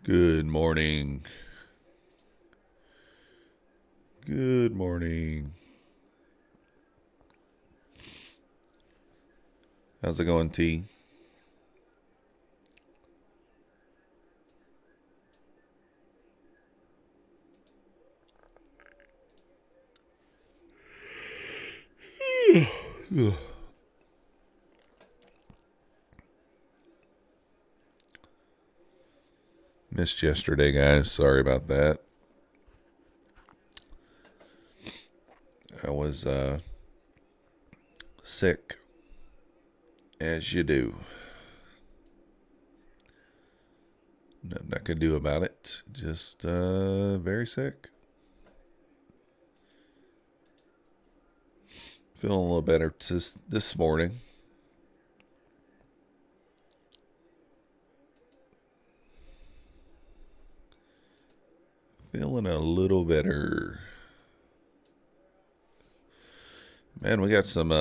Good morning. Good morning. How's it going, T? Missed yesterday, guys. Sorry about that. I was sick, as you do. Nothing I could do about it. Just very sick. Feeling a little better this morning. Feeling a little better. Man, we got some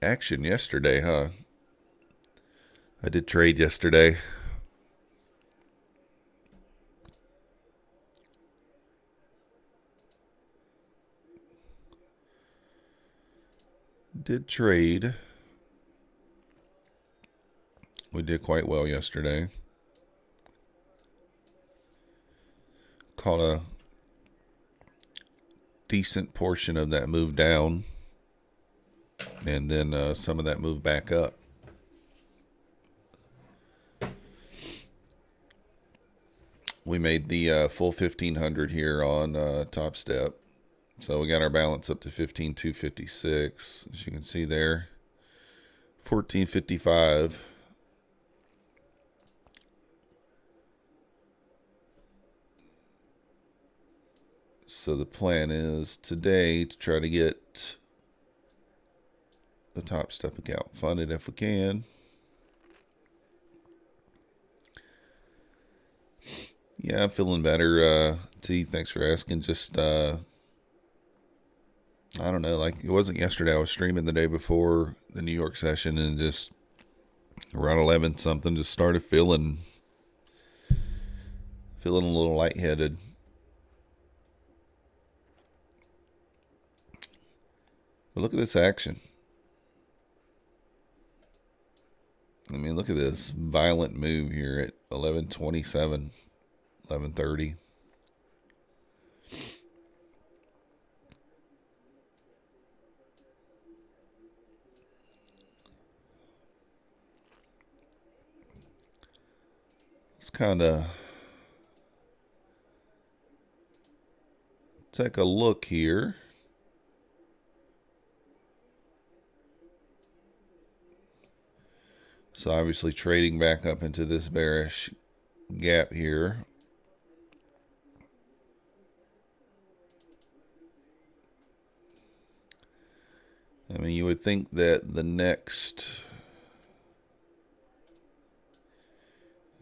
action yesterday, huh? I did trade yesterday. Did trade. We did quite well yesterday. Caught a decent portion of that move down, and then some of that move back up. We made the full 1500 here on Top Step. So we got our balance up to 15,256. As you can see there, 1455. So the plan is today to try to get the Top Step account funded if we can. Yeah, I'm feeling better. T, thanks for asking. Just I don't know, like it wasn't yesterday. I was streaming the day before the New York session and just around 11 something just started feeling a little lightheaded. But look at this action. I mean, look at this violent move here at 11:27, 11:30. Let's kind of take a look here. So obviously trading back up into this bearish gap here. I mean, you would think that the next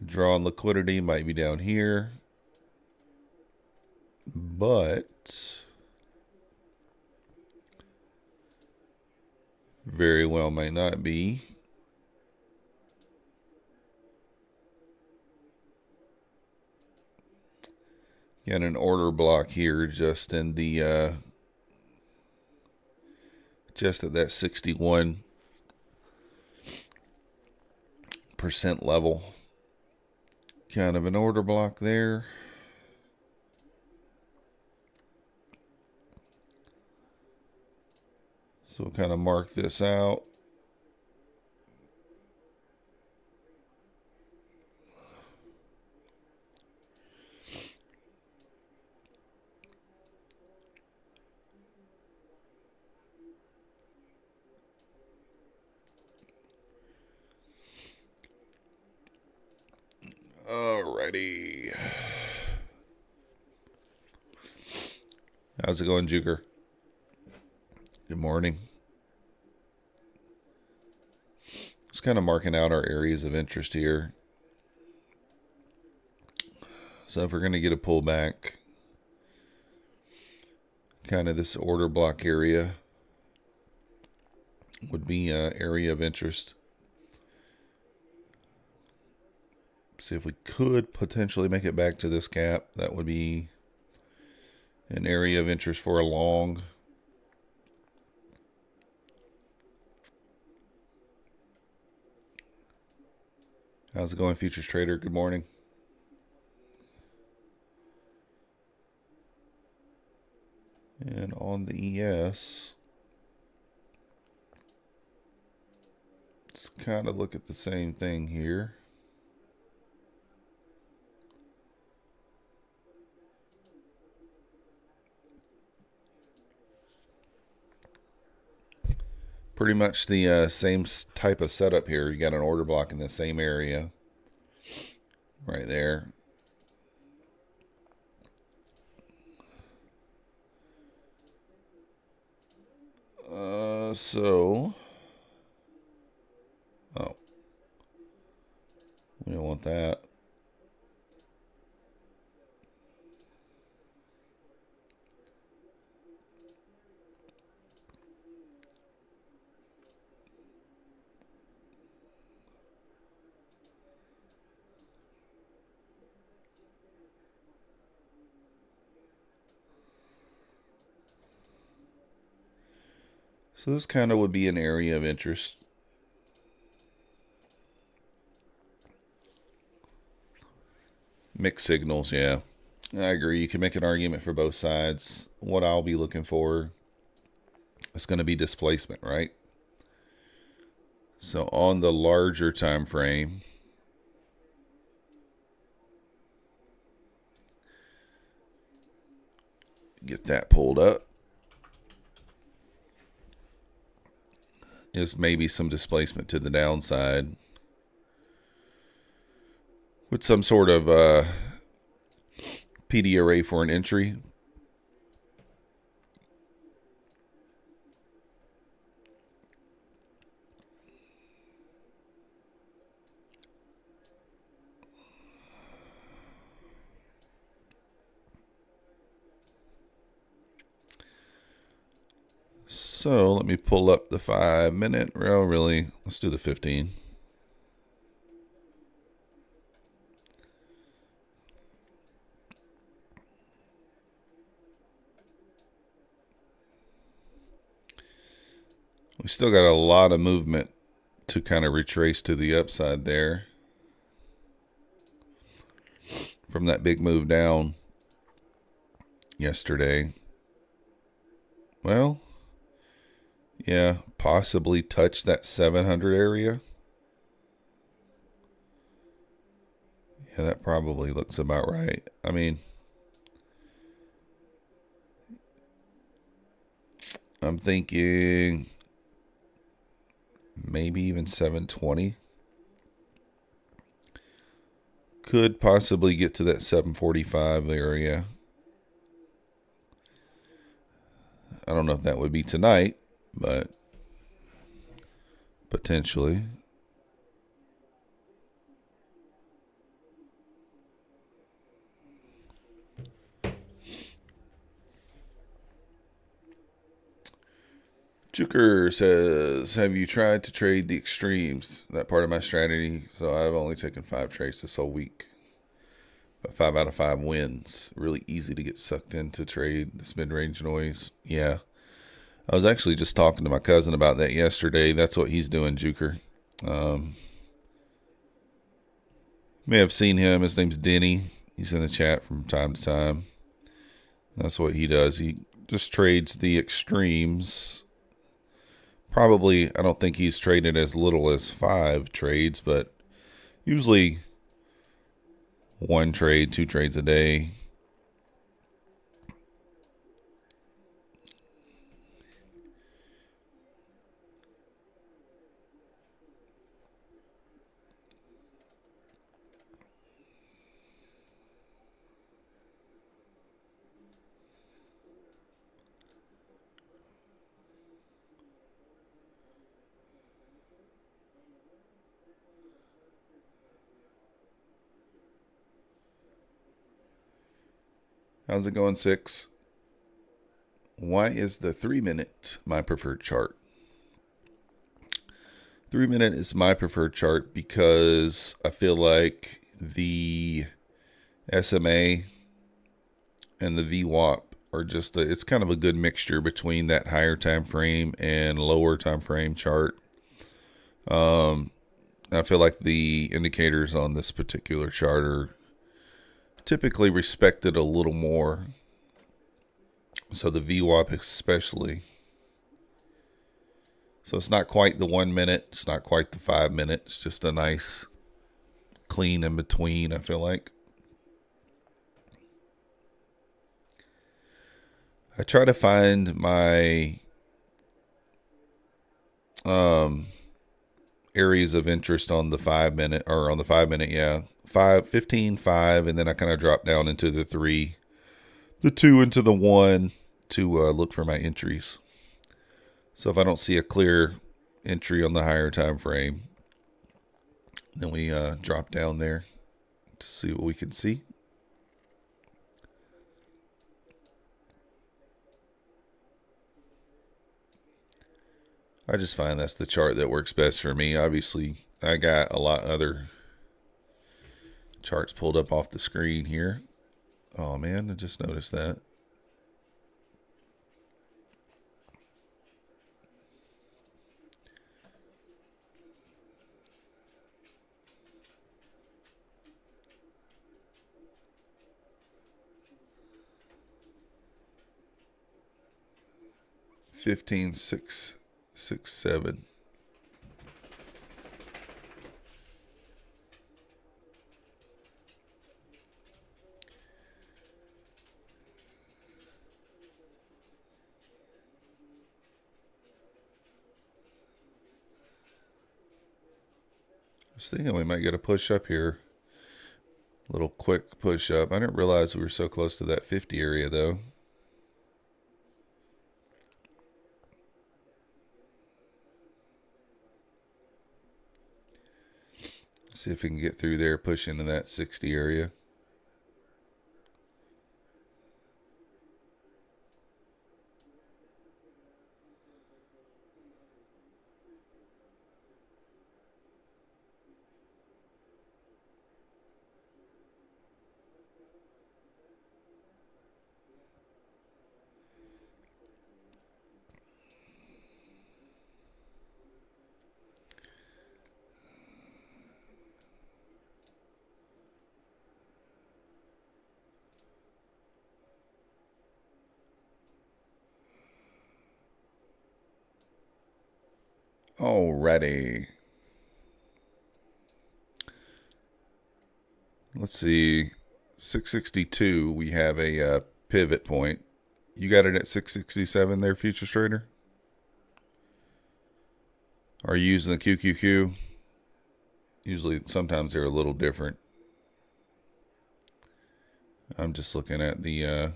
draw on liquidity might be down here, but very well might not be. Got an order block here just in the just at that 61% level. Kind of an order block there. So we'll kind of mark this out. Alrighty. How's it going, Juker? Good morning. Just kind of marking out our areas of interest here. So if we're going to get a pullback, kind of this order block area would be an area of interest. See if we could potentially make it back to this gap. That would be an area of interest for a long. How's it going, futures trader? Good morning. And on the ES, let's kind of look at the same thing here. Pretty much the same type of setup here. You got an order block in the same area right there. Oh, we don't want that. So this kind of would be an area of interest. Mixed signals, yeah. I agree. You can make an argument for both sides. What I'll be looking for is going to be displacement, right? So on the larger time frame, get that pulled up. Is maybe some displacement to the downside with some sort of PD array for an entry. So let me pull up the 5 minute. Well, really, let's do the 15. We still got a lot of movement to kind of retrace to the upside there from that big move down yesterday. Well, yeah, possibly touch that 700 area. Yeah, that probably looks about right. I mean, I'm thinking maybe even 720. Could possibly get to that 745 area. I don't know if that would be tonight, but potentially. Juker says, have you tried to trade the extremes? That part of my strategy. So I've only taken 5 trades this whole week. But 5 out of 5 wins. Really easy to get sucked into trade this mid-range noise. Yeah. I was actually just talking to my cousin about that yesterday. That's what he's doing, Juker. May have seen him. His name's Denny. He's in the chat from time to time. That's what he does. He just trades the extremes. Probably, I don't think he's traded as little as 5 trades, but usually 1 trade, 2 trades a day. How's it going, 6? Why is the 3-minute my preferred chart? 3-minute is my preferred chart because I feel like the SMA and the VWAP are just it's kind of a good mixture between that higher time frame and lower time frame chart. I feel like the indicators on this particular chart are typically respected a little more. So the VWAP especially. So it's not quite the 1 minute. It's not quite the 5 minute. It's just a nice clean in between, I feel like. I try to find my areas of interest on the 5 minute, or on the 5 minute, yeah. 5, 15, 5, and then I kind of drop down into the 3, the 2 into the 1 to look for my entries. So if I don't see a clear entry on the higher time frame, then we drop down there to see what we can see. I just find that's the chart that works best for me. Obviously, I got a lot other charts pulled up off the screen here. Oh man, I just noticed that. $15,667. I was thinking we might get a push up here. A little quick push up. I didn't realize we were so close to that 50 area though. See if we can get through there, push into that 60 area. Alrighty. Let's see. 662, we have a pivot point. You got it at 667 there, Futures Trader? Are you using the QQQ? Usually, sometimes they're a little different. I'm just looking at the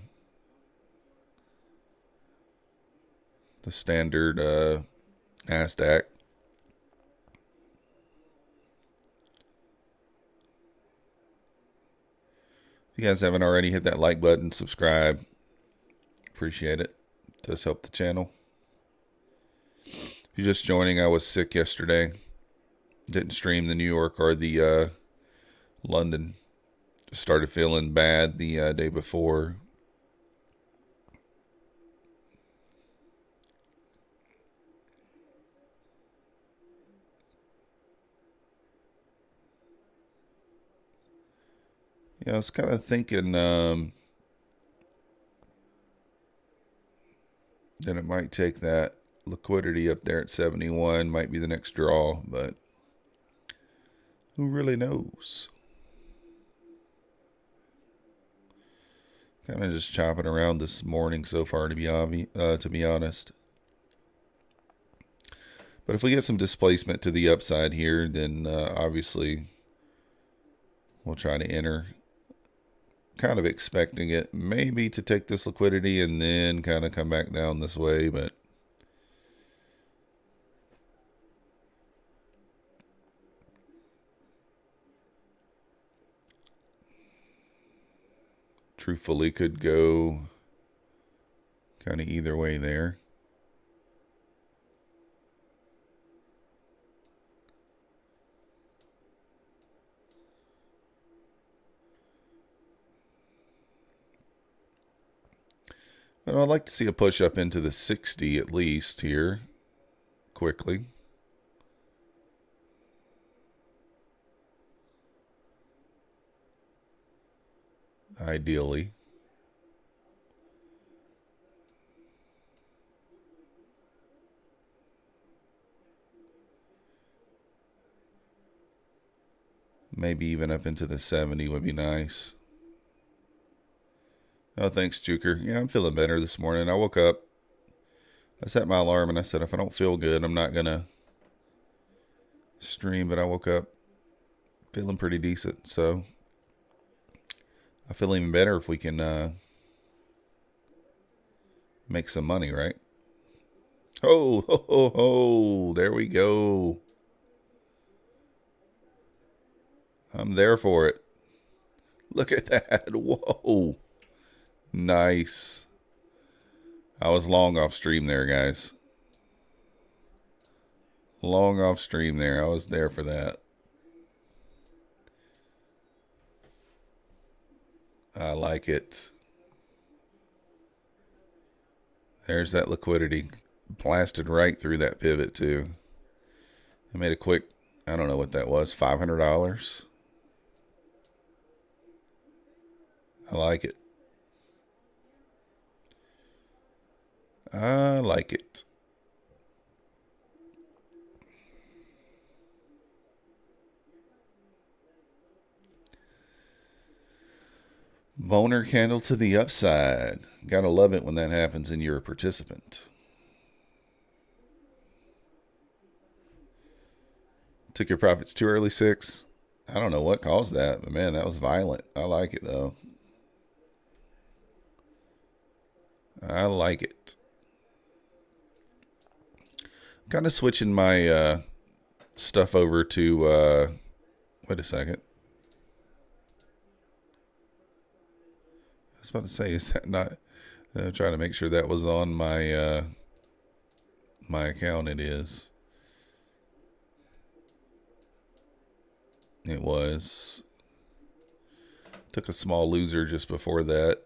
standard Nasdaq. If you guys haven't already, hit that like button, subscribe. Appreciate it. Does help the channel. If you're just joining, I was sick yesterday. Didn't stream the New York or the London. Just started feeling bad the day before. Yeah, I was kind of thinking that it might take that liquidity up there at 71, might be the next draw, but who really knows? Kind of just chopping around this morning so far, to be honest. But if we get some displacement to the upside here, then obviously we'll try to enter. Kind of expecting it maybe to take this liquidity and then kind of come back down this way, but truthfully could go kind of either way there. But I'd like to see a push up into the 60 at least here quickly. Ideally. Maybe even up into the 70 would be nice. Oh, thanks, Juker. Yeah, I'm feeling better this morning. I woke up. I set my alarm and I said if I don't feel good, I'm not going to stream. But I woke up feeling pretty decent. So I feel even better if we can make some money, right? Oh, ho, ho, ho. There we go. I'm there for it. Look at that. Whoa. Nice. I was long off stream there, guys. Long off stream there. I was there for that. I like it. There's that liquidity. Blasted right through that pivot, too. I made a quick, I don't know what that was, $500. I like it. I like it. Boner candle to the upside. Gotta love it when that happens and you're a participant. Took your profits too early, 6. I don't know what caused that, but man, that was violent. I like it though. I like it. Kind of switching my stuff over to wait a second. I was about to say, is that not trying to make sure that was on my my account? It is. It was. Took a small loser just before that.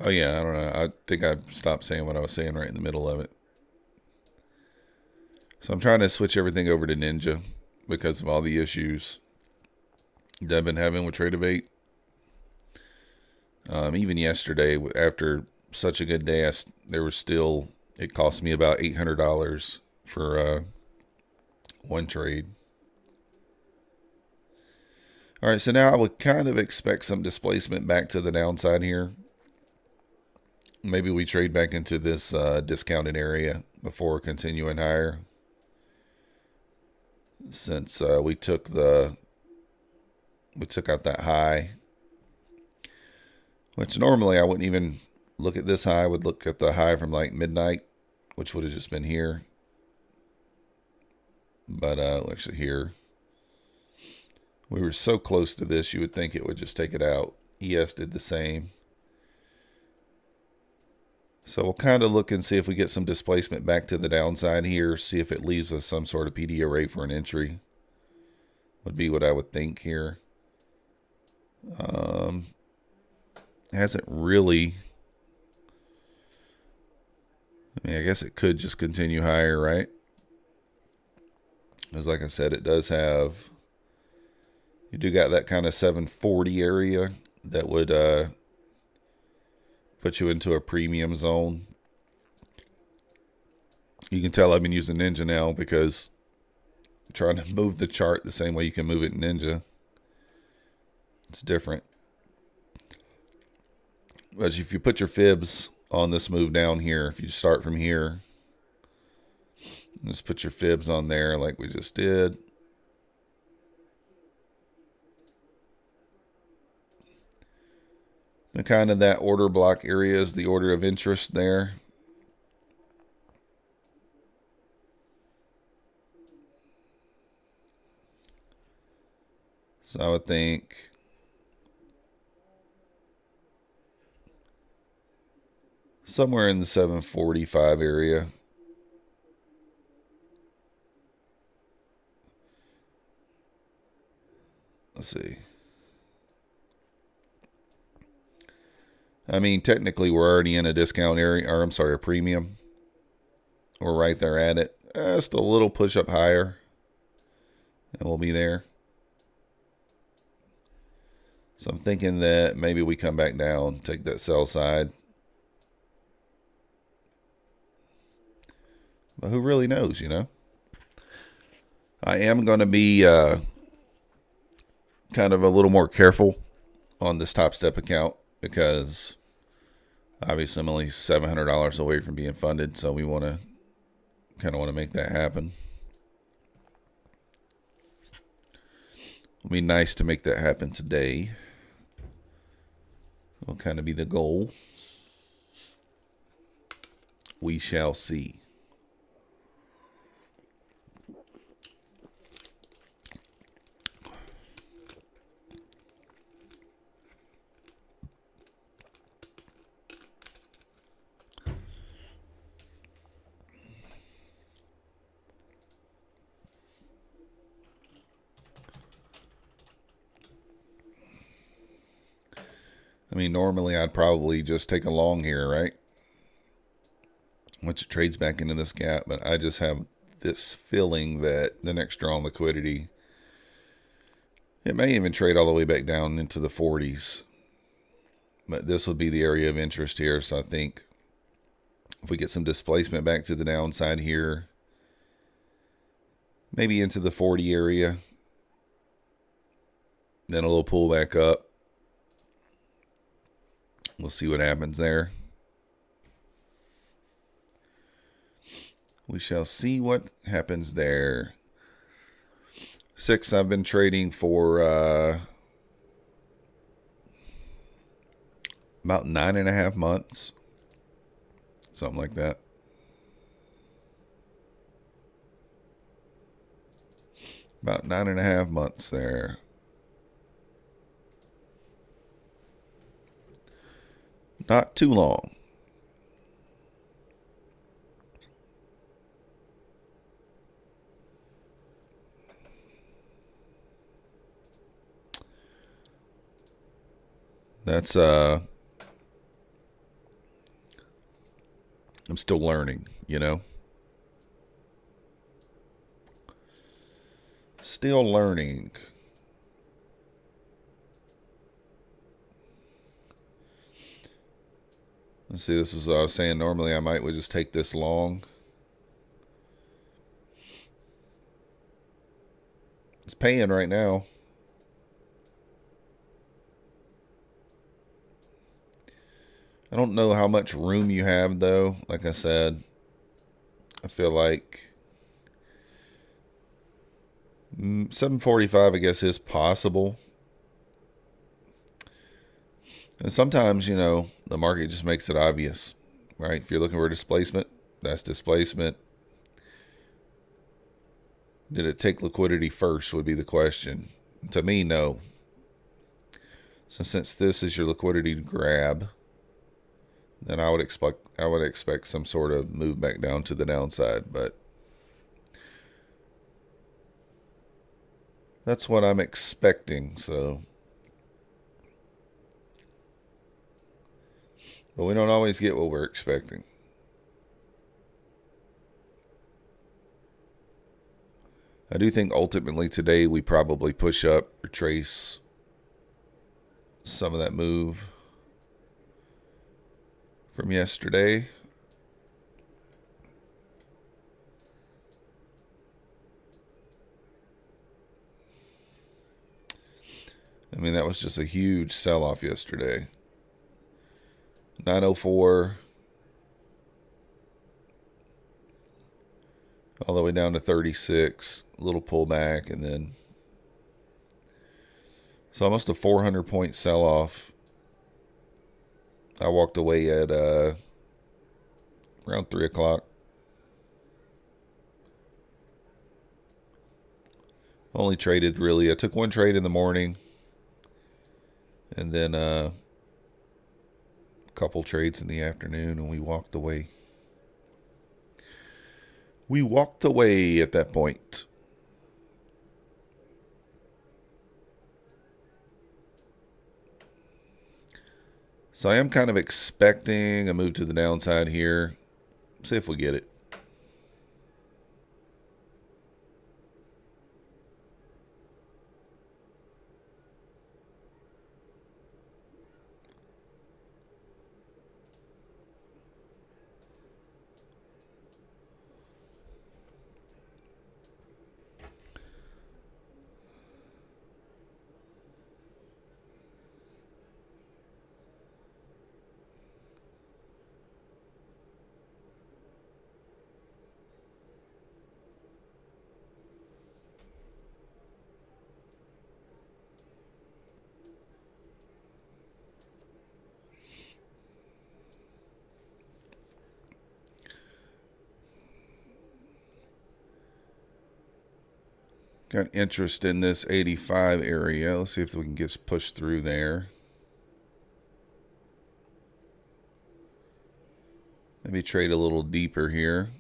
Oh yeah, I don't know. I think I stopped saying what I was saying right in the middle of it. So I'm trying to switch everything over to Ninja because of all the issues that I've been having with Trade-O-Bait. Even yesterday, after such a good day, there was still, it cost me about $800 for one trade. All right, so now I would kind of expect some displacement back to the downside here. Maybe we trade back into this discounted area before continuing higher. Since we took out that high, which normally I wouldn't even look at this high. I would look at the high from like midnight, which would have just been here. But actually here, we were so close to this, you would think it would just take it out. ES did the same. So we'll kind of look and see if we get some displacement back to the downside here. See if it leaves us some sort of PD array for an entry. Would be what I would think here. Hasn't really. I mean, I guess it could just continue higher, right? Because like I said, it does have. You do got that kind of 740 area that would put you into a premium zone. You can tell I've been using Ninja now because I'm trying to move the chart the same way you can move it in Ninja. It's different. But if you put your fibs on this move down here, if you start from here, just put your fibs on there like we just did. And kind of that order block area is the order of interest there. So I would think somewhere in the 745 area. Let's see. I mean, technically, we're already in a discount area, or I'm sorry, a premium. We're right there at it. Just a little push up higher, and we'll be there. So I'm thinking that maybe we come back down, take that sell side. But who really knows, you know? I am going to be kind of a little more careful on this Top Step account because obviously I'm only $700 away from being funded, so we want to make that happen. It'll be nice to make that happen today. Will kind of be the goal. We shall see. I mean, normally I'd probably just take a long here, right? Once it trades back into this gap, but I just have this feeling that the next draw on liquidity, it may even trade all the way back down into the 40s. But this would be the area of interest here. So I think if we get some displacement back to the downside here, maybe into the 40 area, then a little pull back up. We'll see what happens there. We shall see what happens there. 6, I've been trading for about 9.5 months. Something like that. About 9.5 months there. Not too long. That's I'm still learning, you know. Still learning. Let's see, this is what I was saying. Normally I would just take this long. It's paying right now. I don't know how much room you have, though. Like I said, I feel like 745, I guess, is possible. And sometimes, you know, the market just makes it obvious, right? If you're looking for displacement, that's displacement. Did it take liquidity first would be the question. To me, no. So since this is your liquidity grab, then I would expect some sort of move back down to the downside, but that's what I'm expecting. So, but we don't always get what we're expecting. I do think ultimately today we probably push up or trace some of that move from yesterday. I mean, that was just a huge sell-off yesterday. 904 all the way down to 36, a little pullback, and then it's almost a 400-point sell-off. I walked away at around 3 o'clock. Only traded really. I took one trade in the morning, and then a couple trades in the afternoon, and we walked away. We walked away at that point. So I am kind of expecting a move to the downside here. See if we get it. Got interest in this 85 area. Let's see if we can get pushed through there. Maybe trade a little deeper here.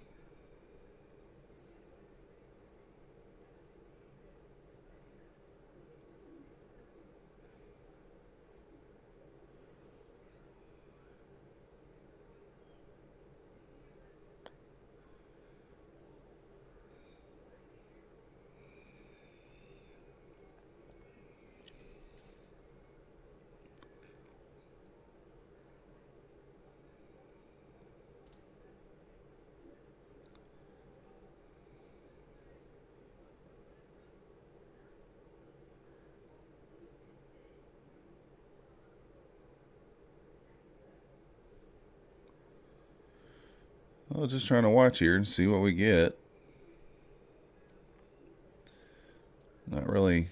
Well, just trying to watch here and see what we get. Not really.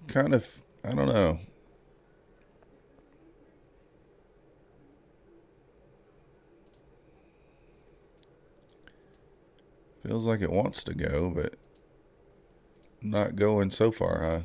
Kind of, I don't know. Feels like it wants to go, but not going so far, huh?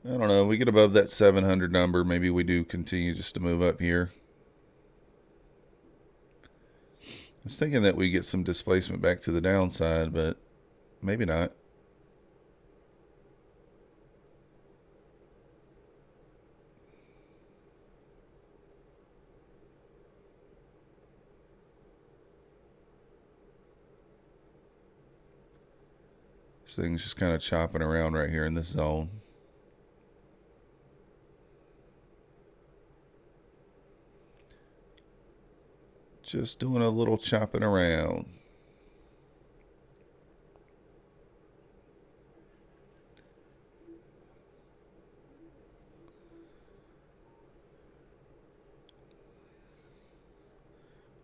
I don't know. We get above that 700 number. Maybe we do continue just to move up here. I was thinking that we get some displacement back to the downside, but maybe not. This thing's just kind of chopping around right here in this zone. Just doing a little chopping around.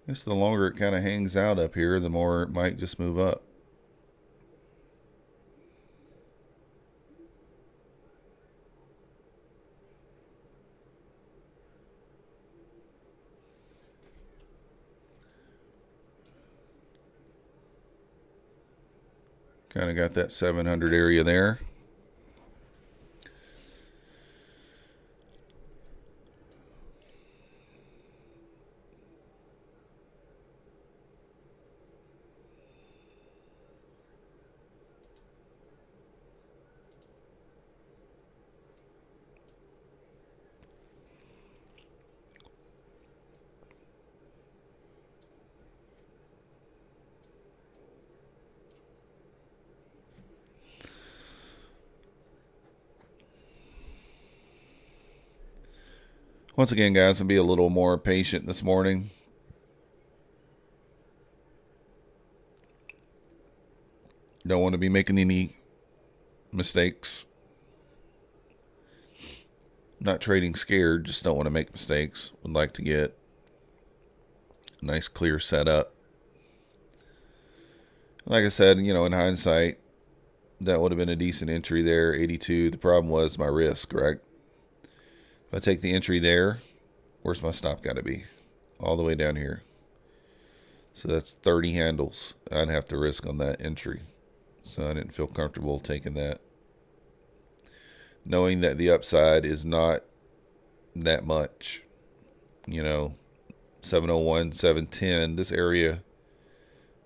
I guess the longer it kind of hangs out up here, the more it might just move up. Kind of got that 700 area there. Once again, guys, I'll be a little more patient this morning. Don't want to be making any mistakes. Not trading scared, just don't want to make mistakes. Would like to get a nice clear setup. Like I said, in hindsight, that would have been a decent entry there, 82. The problem was my risk, right? If I take the entry there, where's my stop got to be? All the way down here. So that's 30 handles I'd have to risk on that entry. So I didn't feel comfortable taking that. Knowing that the upside is not that much. 701, 710, this area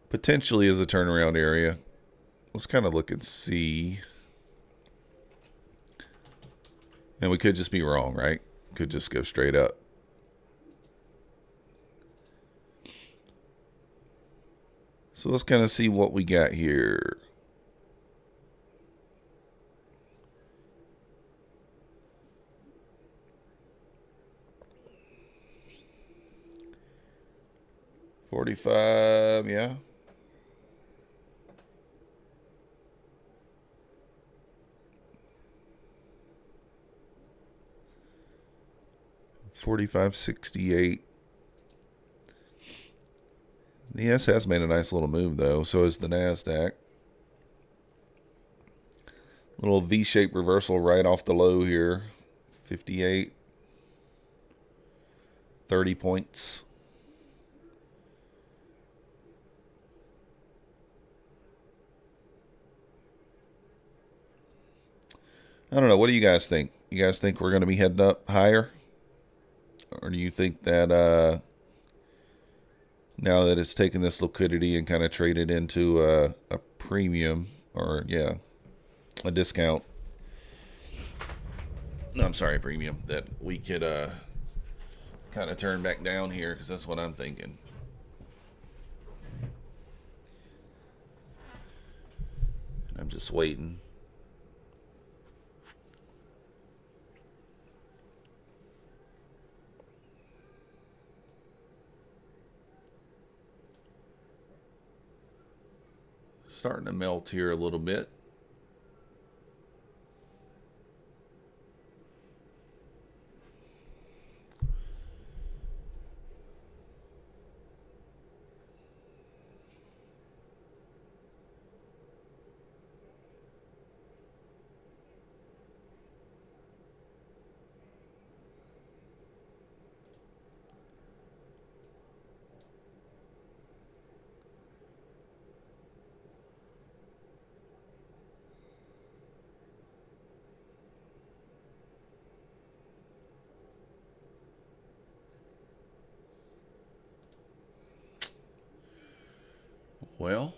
potentially is a turnaround area. Let's kind of look and see. And we could just be wrong, right? Could just go straight up. So let's kind of see what we got here. $45, yeah. $45.68. The S has made a nice little move, though. So is the Nasdaq. Little V-shaped reversal right off the low here. 58. 30 points. I don't know. What do you guys think? You guys think we're going to be heading up higher? Or do you think that now that it's taken this liquidity and kind of traded into a premium or, yeah, a discount? No, I'm sorry, premium. That we could kind of turn back down here, because that's what I'm thinking. I'm just waiting. Starting to melt here a little bit. Well,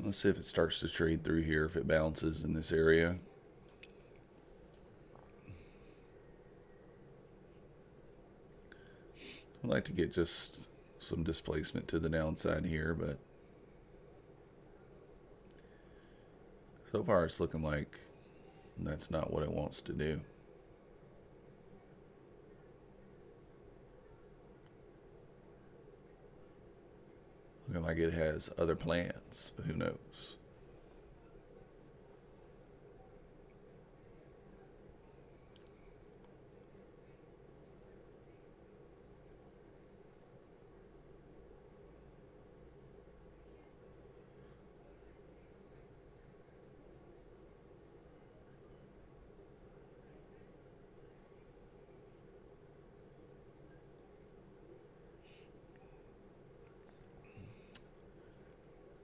let's see if it starts to trade through here, if it bounces in this area. I'd like to get just some displacement to the downside here, but so far it's looking like that's not what it wants to do. Looking like it has other plans, but who knows?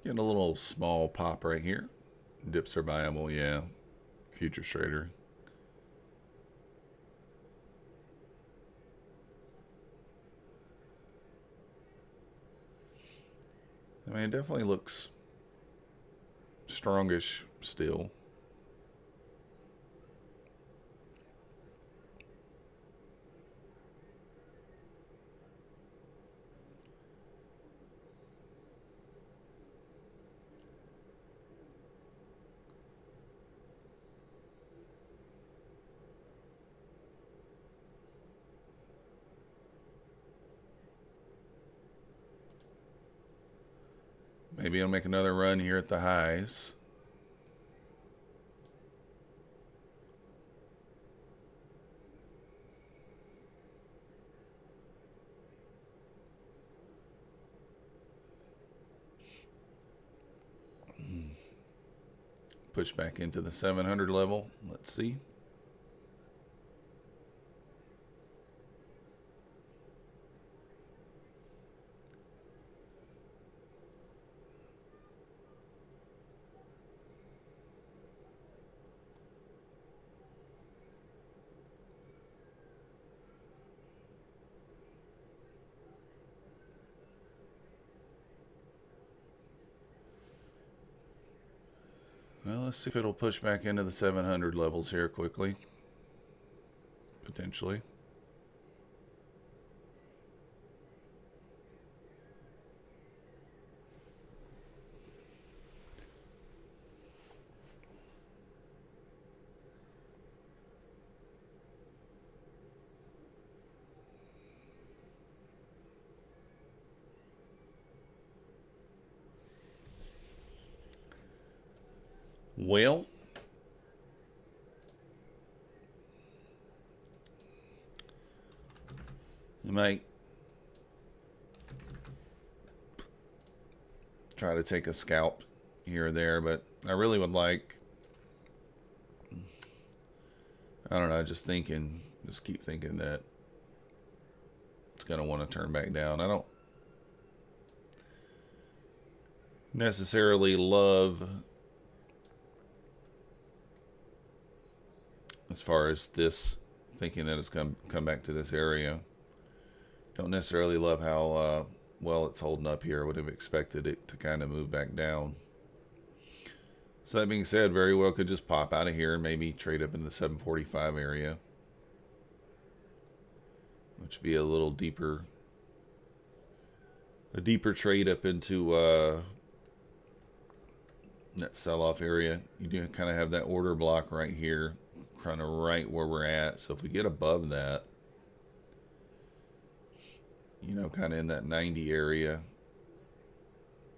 Getting a little small pop right here. Dips are viable, yeah. Future trader. I mean, it definitely looks strongish still. Maybe I'll make another run here at the highs. push back into the 700 level. Let's see. Well, let's see if it'll push back into the 700 levels here quickly. Potentially. Well, you might try to take a scalp here or there, but I really would like, I don't know, just keep thinking that it's going to want to turn back down. I don't necessarily love, as far as this, thinking that it's come back to this area. Don't necessarily love how well it's holding up here. I would have expected it to kind of move back down. So that being said, very well could just pop out of here and maybe trade up in the 745 area, which would be a little deeper, a deeper trade up into that sell-off area. You do kind of have that order block right here, kind of right where we're at. So if we get above that, you know, kind of in that 90 area,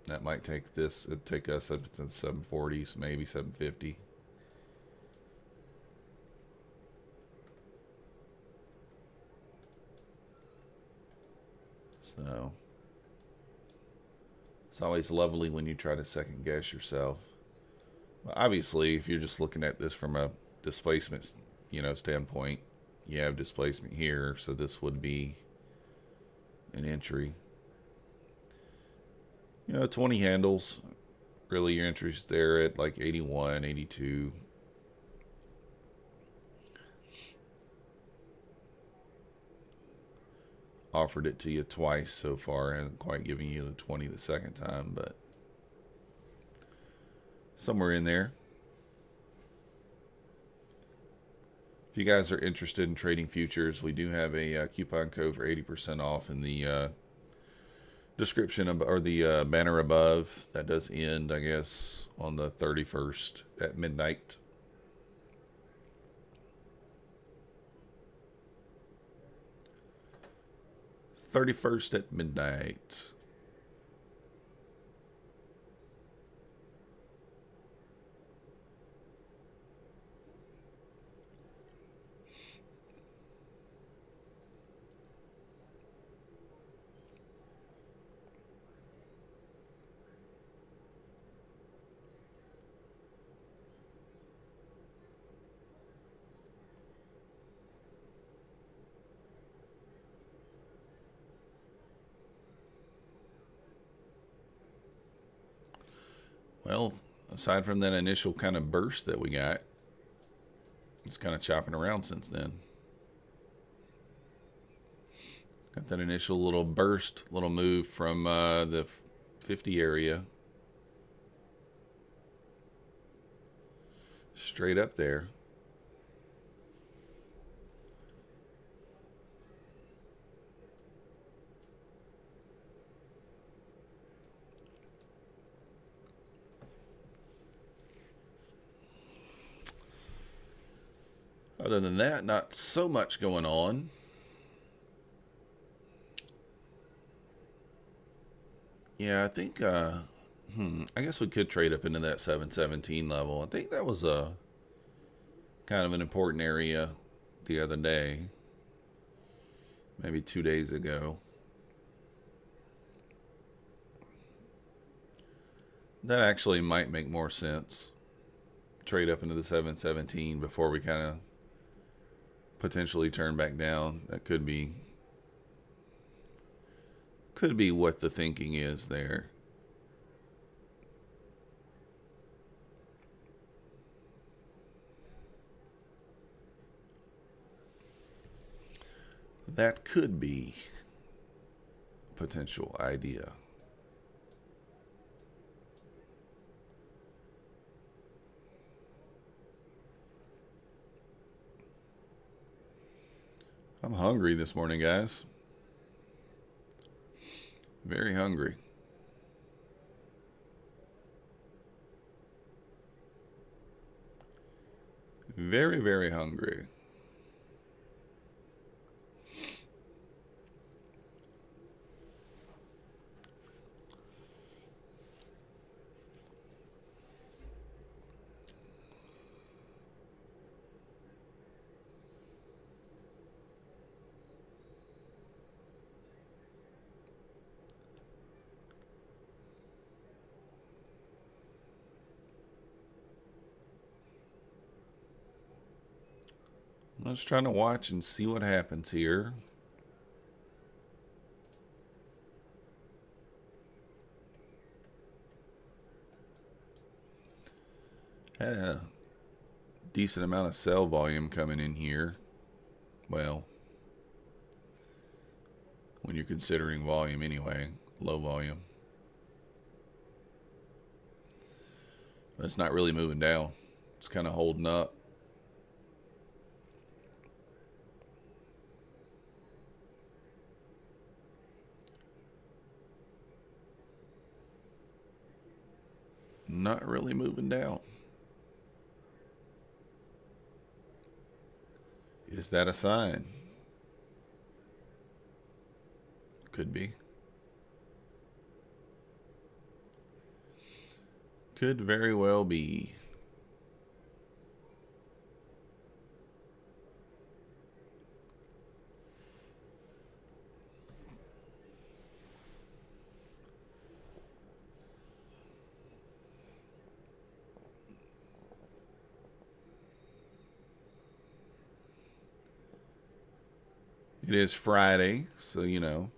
that might take this, it'd take us up to the 740s, maybe 750. So it's always lovely when you try to second guess yourself. Obviously, if you're just looking at this from a displacement, you know, standpoint, you have displacement here, so this would be an entry. You know, 20 handles, really your entry's there at like 81, 82. Offered it to you twice so far. Hasn't quite given you the 20 the second time, but somewhere in there. If you guys are interested in trading futures, we do have a coupon code for 80% off in the description or the banner above. That does end, I guess, on the 31st at midnight. '31st at midnight. Well, aside from that initial kind of burst that we got, it's kind of chopping around since then. Got that initial little burst, little move from the 50 area. Straight up there. Other than that, not so much going on. Yeah, I think, I guess we could trade up into that 717 level. I think that was a kind of an important area the other day, maybe 2 days ago. That actually might make more sense. trade up into the 717 before we kind of potentially turn back down. That could be what the thinking is there. That could be a potential idea. I'm hungry this morning, guys. Very hungry. Very, very hungry. I'm just trying to watch and see what happens here. Had a decent amount of sell volume coming in here. Well, when you're considering volume anyway, low volume. But it's not really moving down. It's kind of holding up. Not really moving down. Is that a sign? Could be. Could very well be. It is Friday, so you know.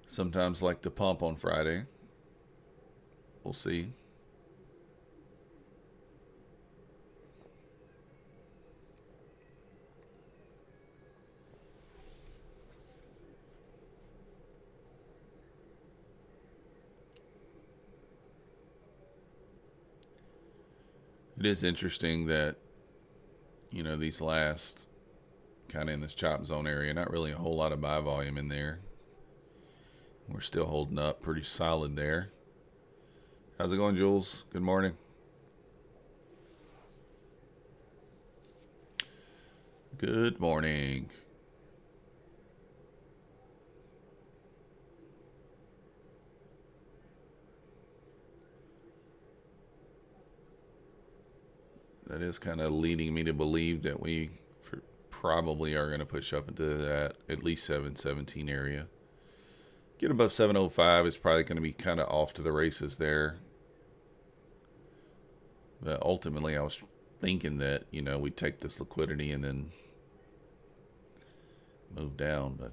Sometimes like to pump on Friday. We'll see. It is interesting that, you know, these last kind of in this chop zone area, not really a whole lot of buy volume in there. We're still holding up pretty solid there. How's it going, Jules? Good morning. Good morning. That is kind of leading me to believe that we probably are going to push up into that at least 717 area. Get above 705 is probably going to be kind of off to the races there. But ultimately, I was thinking that, you know, we'd take this liquidity and then move down. But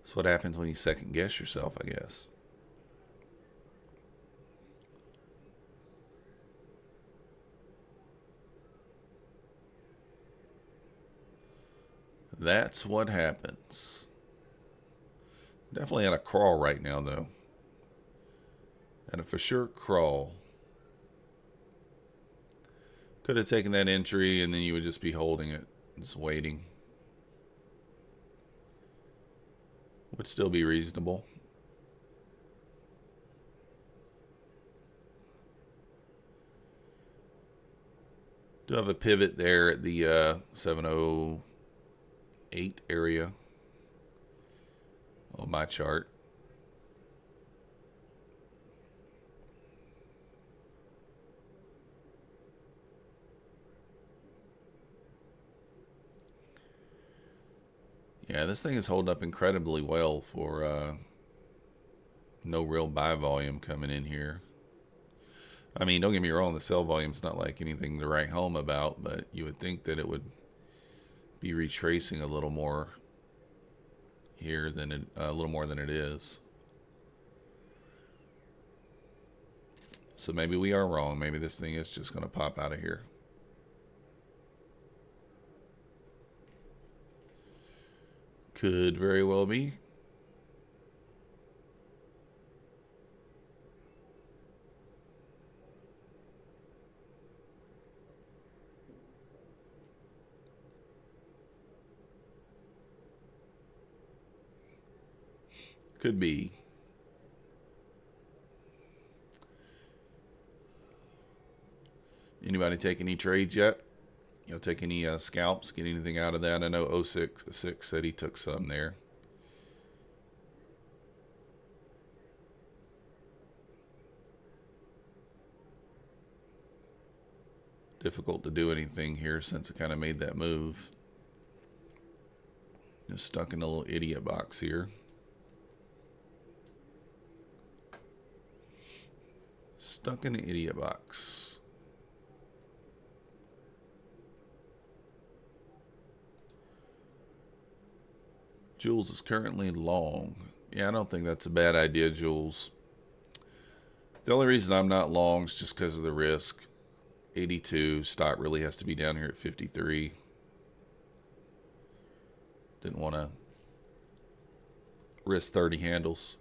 that's what happens when you second guess yourself, I guess. That's what happens. Definitely at a crawl right now, though. At a for sure crawl. Could have taken that entry and then you would just be holding it, just waiting. Would still be reasonable. Do have a pivot there at the 708 area on my chart. Yeah, this thing is holding up incredibly well for No real buy volume coming in here. I mean, don't get me wrong, the sell volume's not like anything to write home about, but you would think that it would be retracing a little more here than a little more than it is. So maybe we are wrong. Maybe this thing is just going to pop out of here. Could very well be. Could be. Anybody take any trades yet? You'll take any scalps? Get anything out of that? I know 06 said he took some there. Difficult to do anything here since it kind of made that move. Just stuck in a little idiot box here. Stuck in the idiot box. Jules is currently long. Yeah, I don't think that's a bad idea, Jules. The only reason I'm not long is just because of the risk. 82, stock really has to be down here at 53. Didn't want to risk 30 handles.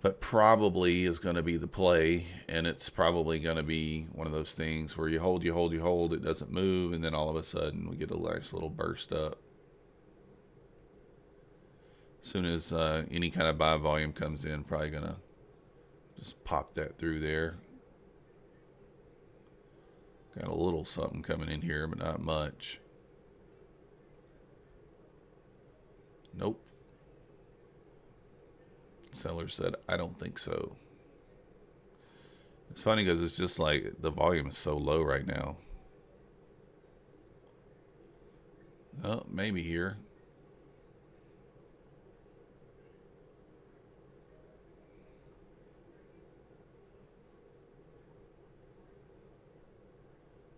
But probably is going to be the play, and it's probably going to be one of those things where you hold, it doesn't move, and then all of a sudden we get a nice little burst up. As soon as any kind of buy volume comes in, probably going to just pop that through there. Got a little something coming in here, but not much. Nope. Seller said, I don't think so. It's funny because it's just like the volume is so low right now. Oh, maybe here.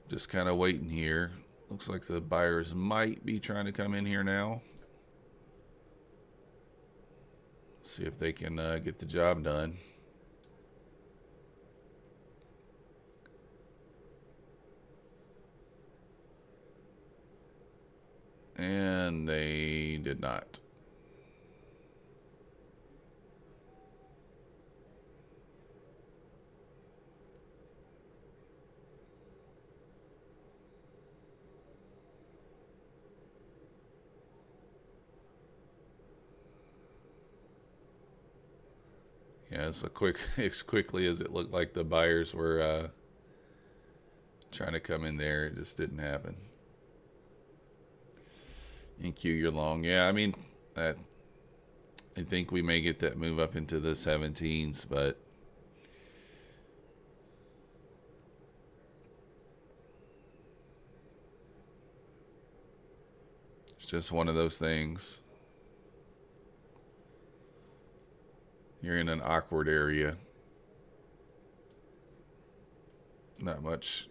Just kind of waiting here. Looks like the buyers might be trying to come in here now. See if they can get the job done. And they did not. Yeah, as quickly as it looked like the buyers were trying to come in there, it just didn't happen. NQ, you're long. Yeah, I mean, I think we may get that move up into the 17s, but it's just one of those things. You're in an awkward area. Not much.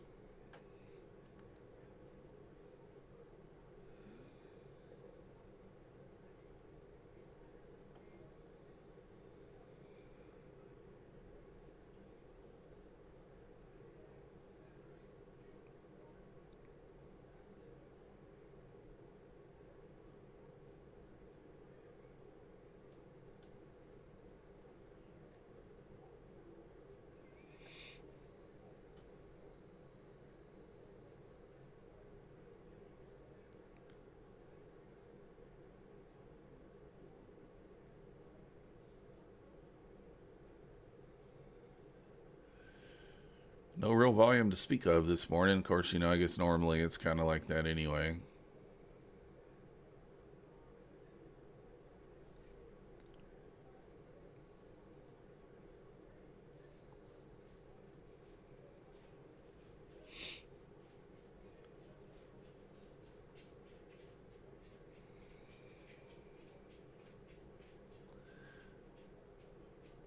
No real volume to speak of this morning. Of course, I guess normally it's kind of like that anyway.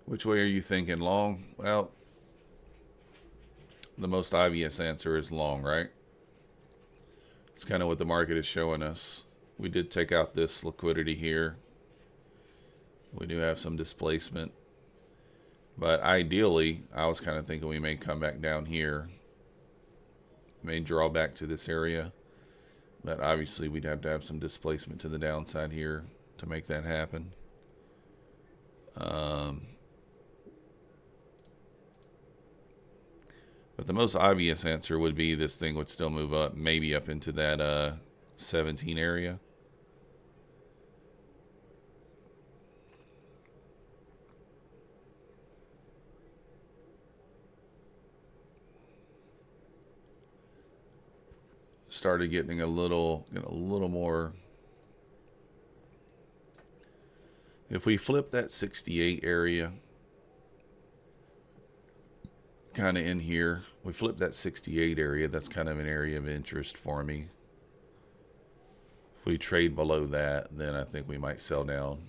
Which way are you thinking? Long? Well, the most obvious answer is long, right? It's kind of what the market is showing us. We did take out this liquidity here. We do have some displacement. But ideally, I was kind of thinking we may come back down here. May draw back to this area. But obviously, we'd have to have some displacement to the downside here to make that happen. But the most obvious answer would be this thing would still move up, maybe up into that 17 area. Started getting a little more. If we flip that 68 area, kind of in here, we flip that 68 area, that's kind of an area of interest for me. If we trade below that, then I think we might sell down.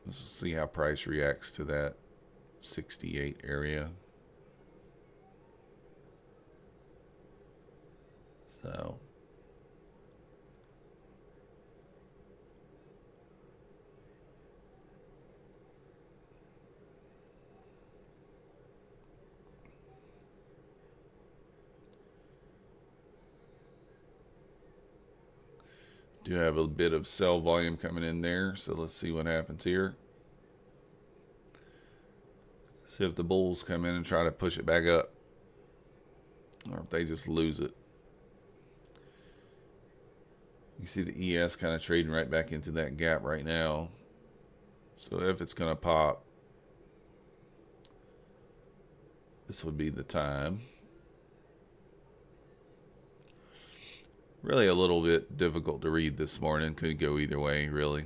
Let's see how price reacts to that 68 area. So do have a bit of sell volume coming in there, so let's see what happens here. See if the bulls come in and try to push it back up, or if they just lose it. You see the ES kind of trading right back into that gap right now. So if it's going to pop, this would be the time. Really a little bit difficult to read this morning. Could go either way, really.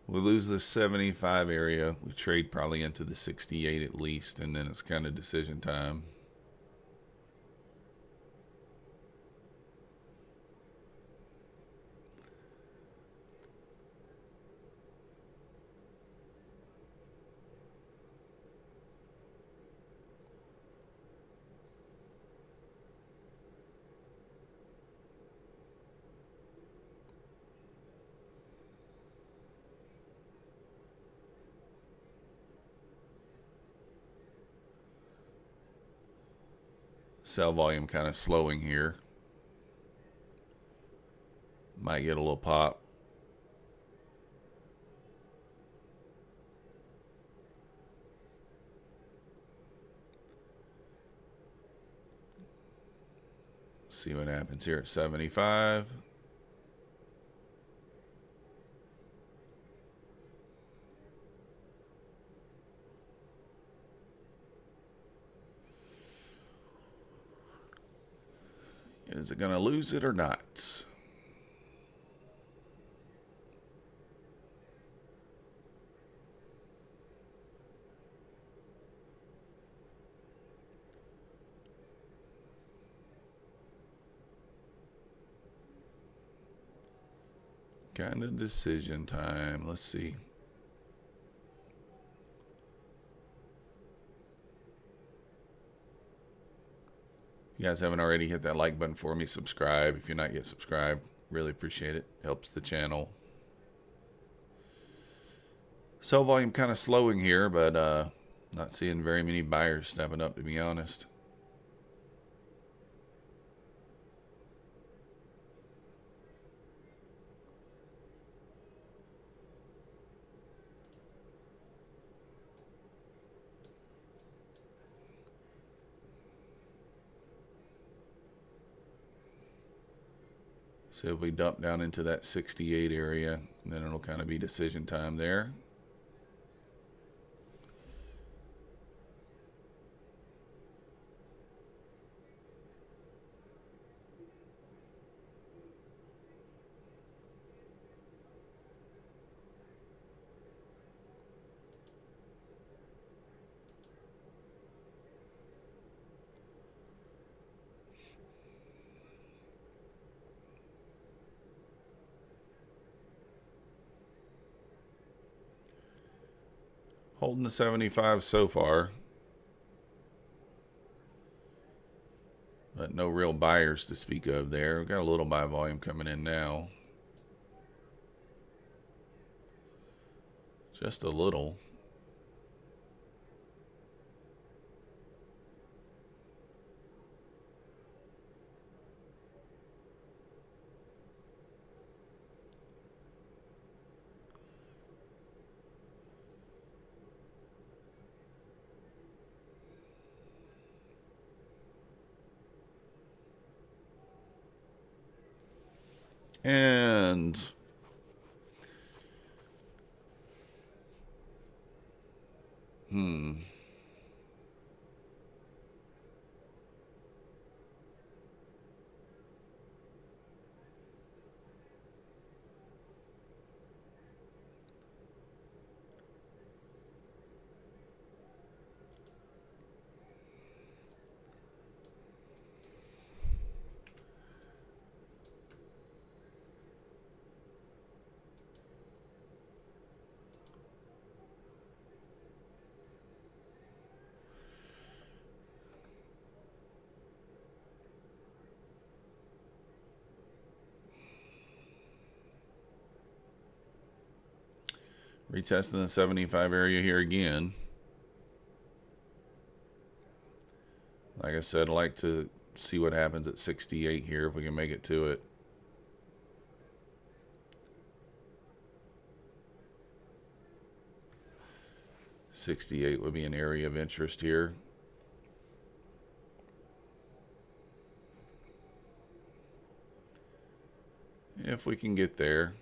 We lose the 75 area. We trade probably into the 68 at least, and then it's kind of decision time. Sell volume kind of slowing here. Might get a little pop. See what happens here at 75. Is it going to lose it or not? Kind of decision time. Let's see. If you guys haven't already, hit that like button for me. Subscribe if you're not yet subscribed. Really appreciate it. Helps the channel. Sell volume kind of slowing here, but not seeing very many buyers stepping up, to be honest. So if we dump down into that 68 area, then it'll kind of be decision time there. Holding the 75 so far. But no real buyers to speak of there. We've got a little buy volume coming in now. Just a little. And retesting the 75 area here again. Like I said, I'd like to see what happens at 68 here if we can make it to it. $68 would be an area of interest here. If we can get there.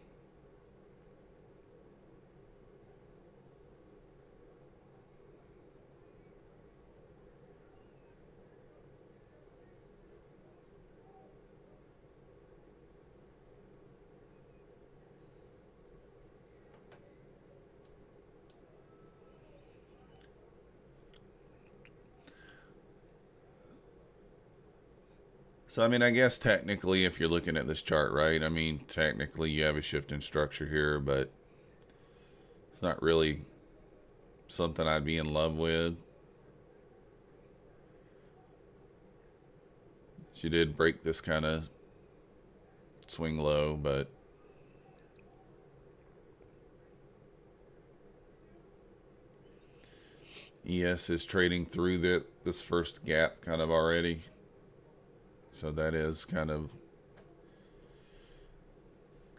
So, I mean, I guess technically, if you're looking at this chart, right, I mean, technically you have a shift in structure here, but it's not really something I'd be in love with. She did break this kind of swing low, but ES is trading through this first gap kind of already. So that is kind of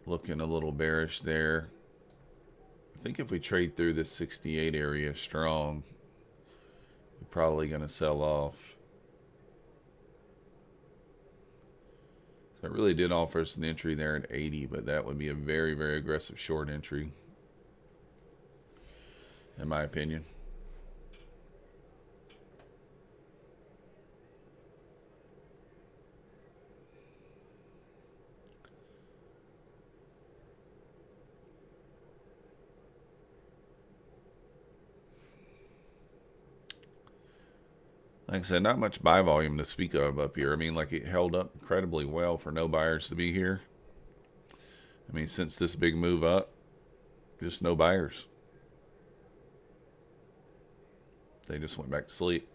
looking a little bearish there. I think if we trade through this 68 area strong, we're probably going to sell off. So it really did offer us an entry there at 80, but that would be a very, very aggressive short entry, in my opinion. Like I said, not much buy volume to speak of up here. I mean, like, it held up incredibly well for no buyers to be here. I mean, since this big move up, just no buyers. They just went back to sleep.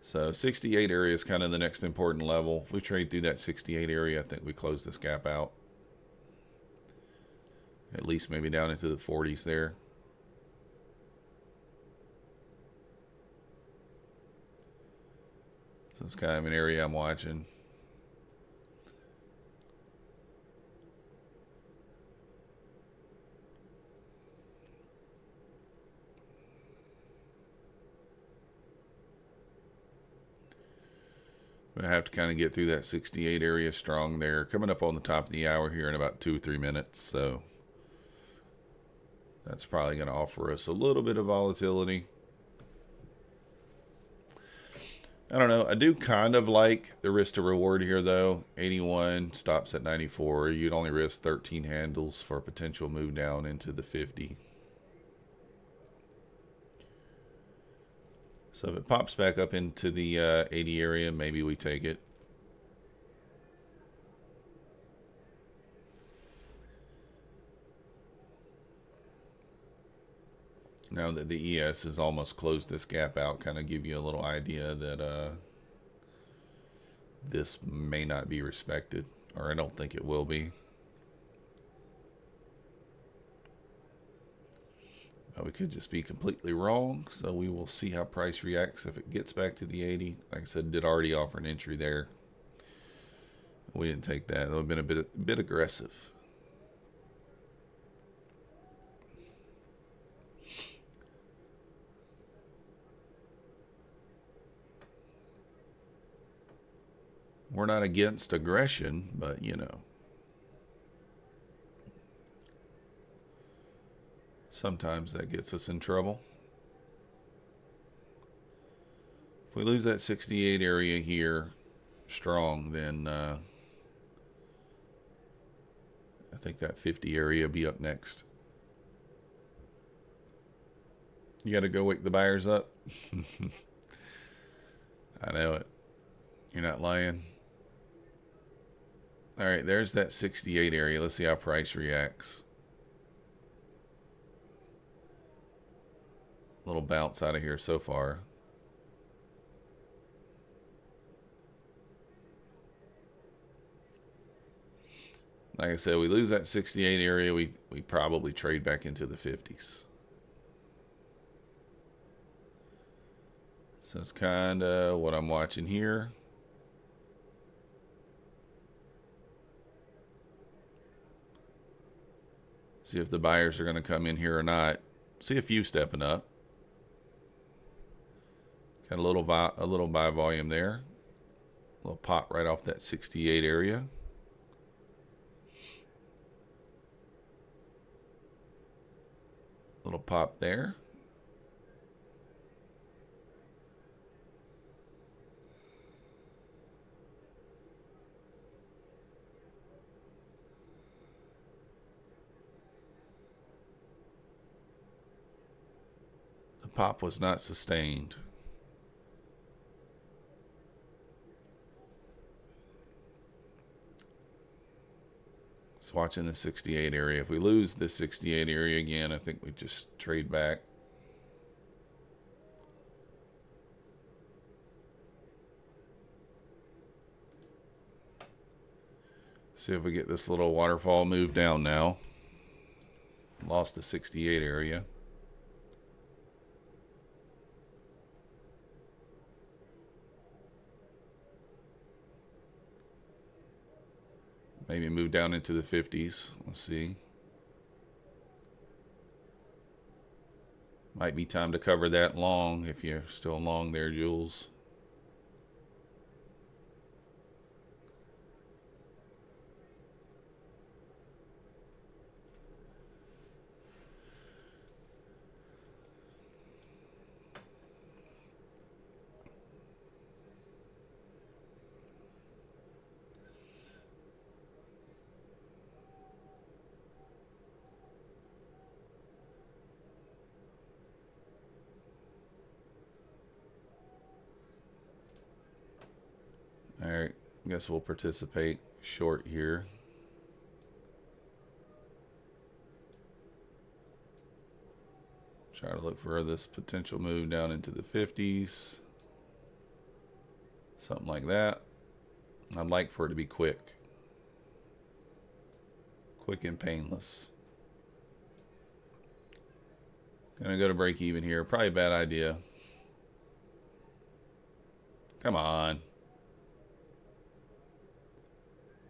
So 68 area is kind of the next important level. If we trade through that 68 area, I think we close this gap out. At least maybe down into the 40s there. So it's kind of an area I'm watching. We're going to have to kind of get through that 68 area strong there. Coming up on the top of the hour here in about 2 or 3 minutes. So that's probably going to offer us a little bit of volatility. I don't know. I do kind of like the risk to reward here, though. 81 stops at 94. You'd only risk 13 handles for a potential move down into the 50. So if it pops back up into the 80 area, maybe we take it. Now that the ES has almost closed this gap out, kind of give you a little idea that this may not be respected, or I don't think it will be. We could just be completely wrong, so we will see how price reacts if it gets back to the 80. Like I said, did already offer an entry there. We didn't take that. That would have been a bit aggressive. We're not against aggression, but you know. Sometimes that gets us in trouble. If we lose that 68 area here strong, then I think that 50 area will be up next. You got to go wake the buyers up. I know it. You're not lying. All right, there's that 68 area. Let's see how price reacts. Little bounce out of here so far. Like I said, we lose that 68 area, we probably trade back into the 50s. So it's kind of what I'm watching here. See if the buyers are going to come in here or not. See a few stepping up. Got a little buy volume there. A little pop right off that 68 area. Little pop there. The pop was not sustained. Watching the 68 area. If we lose the 68 area again, I think we just trade back. See if we get this little waterfall move down now. Lost the 68 area. Maybe move down into the 50s. Let's see. Might be time to cover that long if you're still long there, Jules. All right, guess we'll participate short here. Try to look for this potential move down into the 50s. Something like that. I'd like for it to be quick. Quick and painless. Gonna go to break even here. Probably a bad idea. Come on.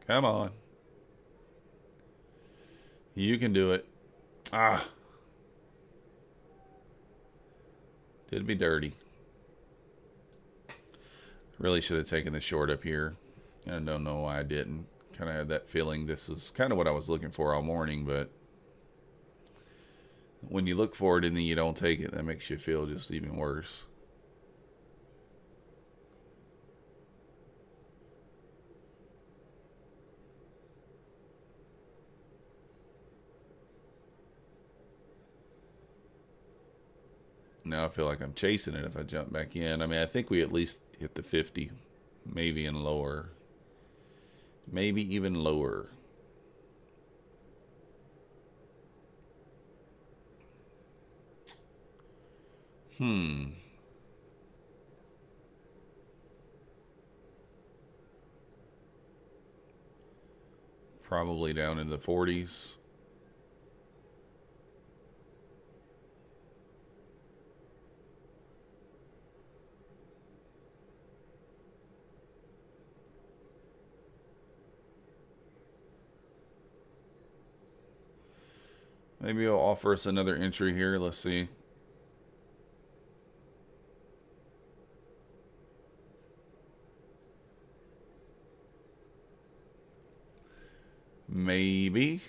Come on. You can do it. Ah. Did me dirty. Really should have taken the short up here. I don't know why I didn't. Kind of had that feeling this is kind of what I was looking for all morning, but when you look for it and then you don't take it, that makes you feel just even worse. Now I feel like I'm chasing it if I jump back in. I mean, I think we at least hit the 50, maybe and lower. Maybe even lower. Probably down in the 40s. Maybe he'll offer us another entry here. Let's see. Maybe.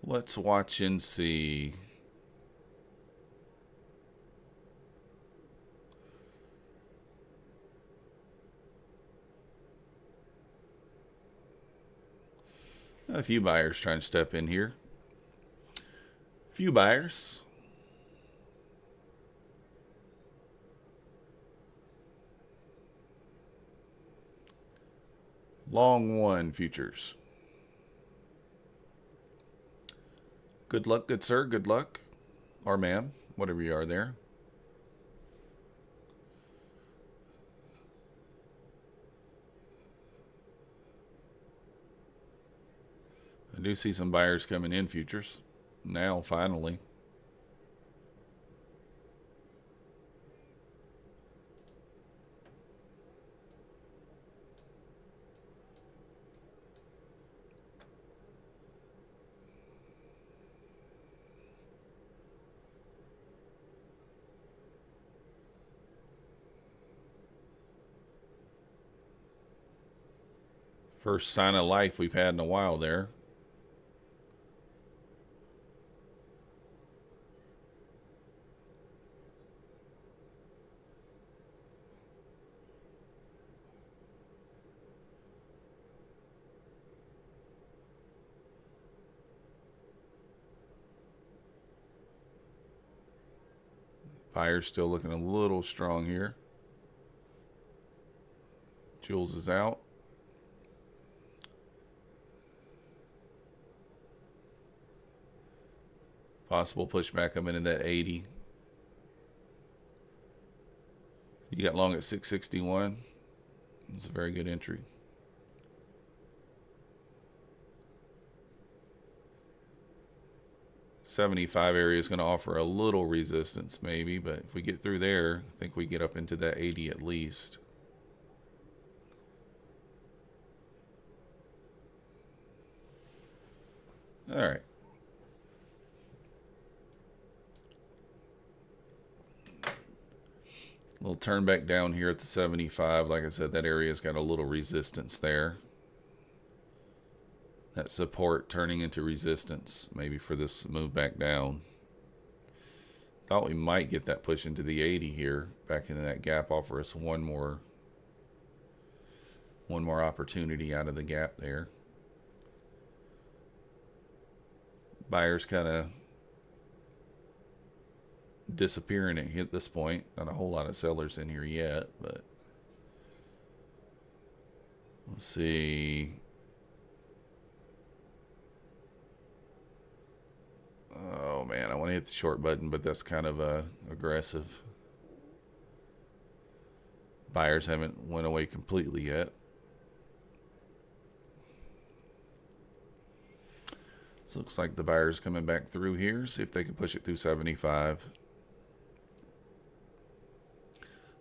Let's watch and see. A few buyers trying to step in here. A few buyers. Long one futures. Good luck, good sir. Good luck. Or ma'am, whatever you are there. I do see some buyers coming in futures. Now, finally. First sign of life we've had in a while there. Buyers still looking a little strong here. Jules is out. Possible pushback coming in that 80. You got long at 661. It's a very good entry. $75 area is going to offer a little resistance maybe, but if we get through there, I think we get up into that 80 at least. All right. Little turn back down here at the 75. Like I said, that area's got a little resistance there. That support turning into resistance maybe for this move back down. Thought we might get that push into the 80 here. Back into that gap, offer us one more opportunity out of the gap there. Buyers kind of disappearing at this point. Not a whole lot of sellers in here yet, but let's see. Oh man, I want to hit the short button, but that's kind of aggressive. Buyers haven't went away completely yet. So looks like the buyer's coming back through here. See if they can push it through 75.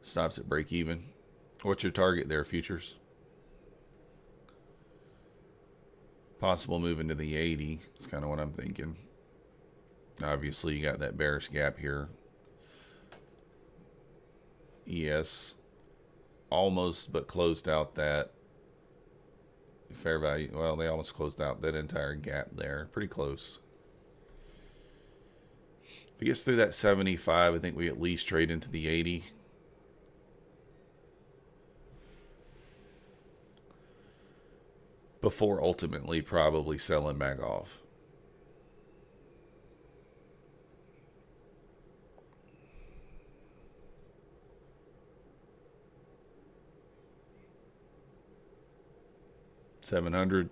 Stops at break even. What's your target there, futures? Possible move into the 80. That's kind of what I'm thinking. Obviously, you got that bearish gap here. ES almost but closed out that fair value. Well, they almost closed out that entire gap there. Pretty close. If it gets through that 75, I think we at least trade into the 80. Before ultimately probably selling back off. $700.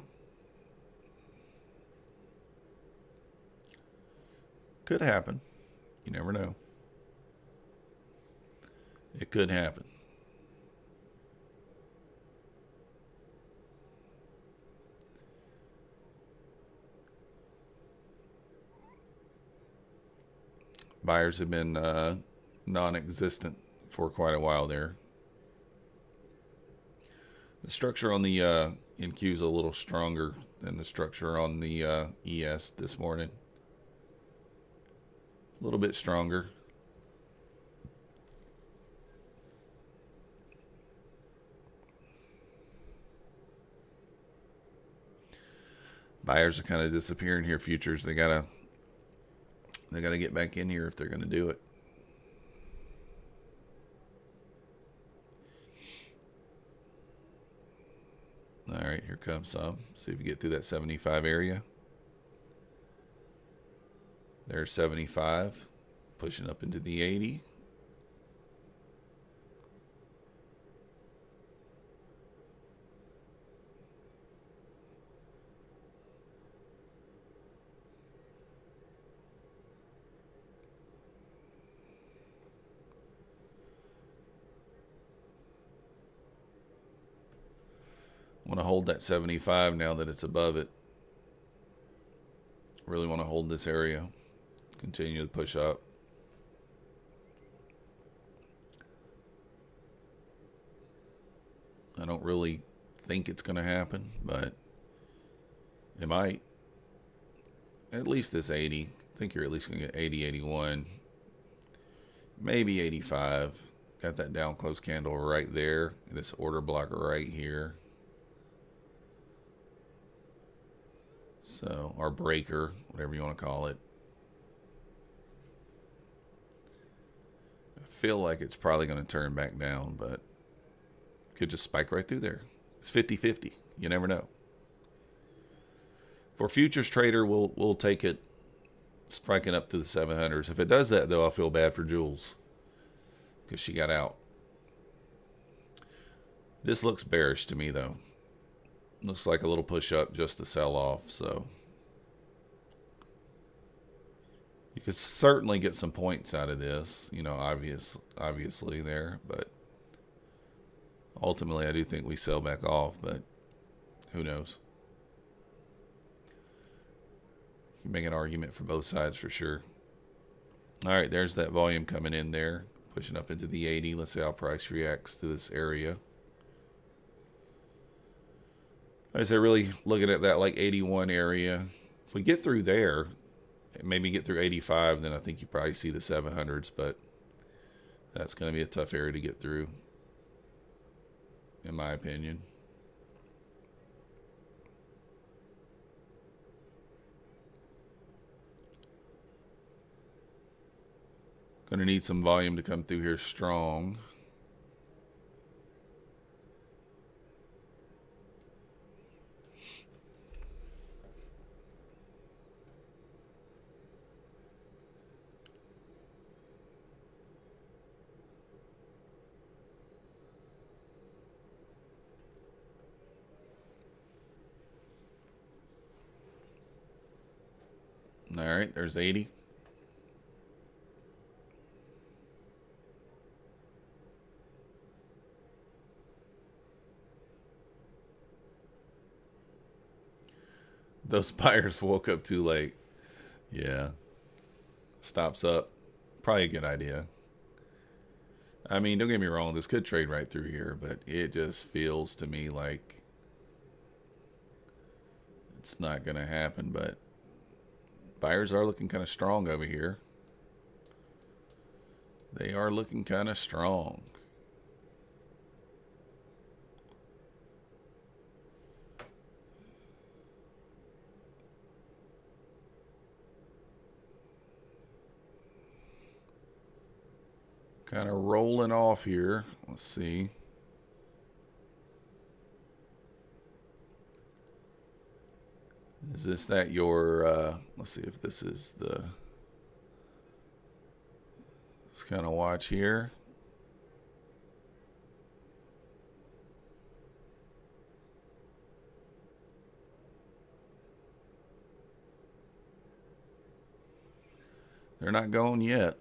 Could happen. You never know. It could happen. Buyers have been non-existent for quite a while there. The structure on the NQ is a little stronger than the structure on the ES this morning. A little bit stronger. Buyers are kind of disappearing here, futures. They gotta get back in here if they're gonna do it. All right, here comes some. See if you get through that 75 area. There's 75, pushing up into the 80. Want to hold that 75 now that it's above it. Really want to hold this area. Continue to push up. I don't really think it's going to happen, but it might. At least this 80. I think you're at least going to get 80, 81. Maybe 85. Got that down close candle right there. This order block right here. So, our breaker, whatever you want to call it. I feel like it's probably going to turn back down, but could just spike right through there. It's 50-50. You never know. For futures trader, we'll take it spiking up to the 700s. If it does that, though, I'll feel bad for Jules because she got out. This looks bearish to me, though. Looks like a little push up just to sell off, so you could certainly get some points out of this, you know, obviously there, but ultimately I do think we sell back off, but who knows? You can make an argument for both sides for sure. All right, there's that volume coming in there, pushing up into the 80. Let's see how price reacts to this area. I say really looking at that like 81 area. If we get through there, maybe get through 85, then I think you probably see the 700s, but that's going to be a tough area to get through, in my opinion. Going to need some volume to come through here strong. All right, there's 80. Those buyers woke up too late. Yeah. Stops up. Probably a good idea. I mean, don't get me wrong, this could trade right through here, but it just feels to me like it's not going to happen. But buyers are looking kind of strong over here. They are looking kind of strong. Kind of rolling off here. Let's see. Is this that your, let's see if this is the, let's kind of watch here. They're not going yet.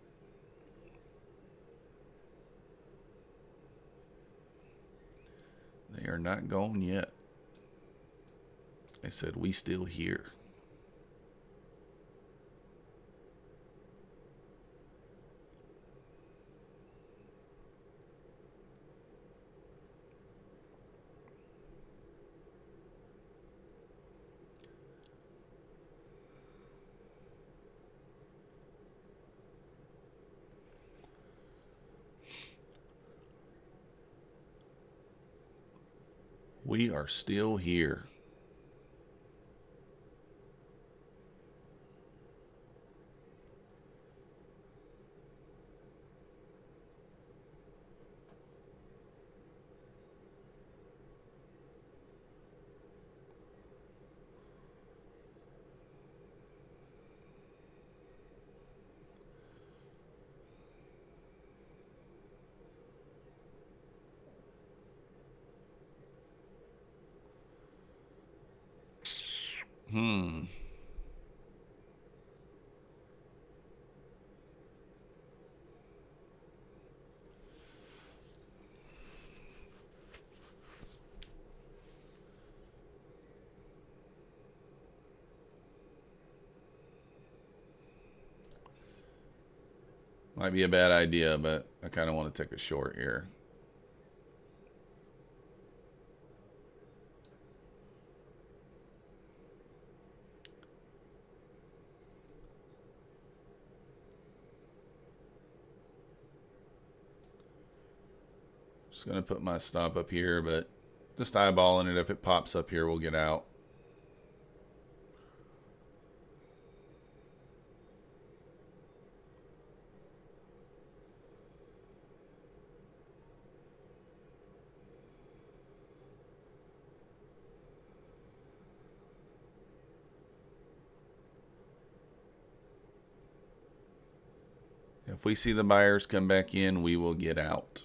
They are not going yet. They said, we still here. We are still here. Might be a bad idea, but I kind of want to take a short here. Just going to put my stop up here, but just eyeballing it. If it pops up here, we'll get out. If we see the buyers come back in, we will get out.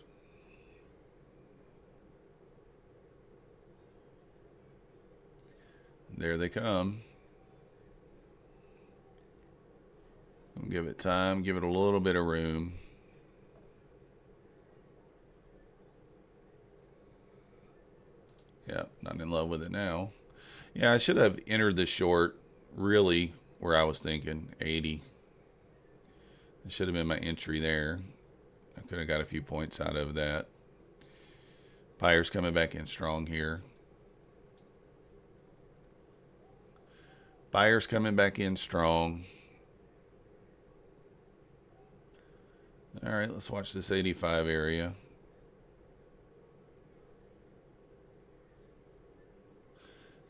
There they come. We'll give it time, give it a little bit of room. Yeah, not in love with it now. Yeah, I should have entered the short really where I was thinking 80. It should have been my entry there. I could have got a few points out of that. Buyers coming back in strong here. Buyers coming back in strong. All right, let's watch this 85 area.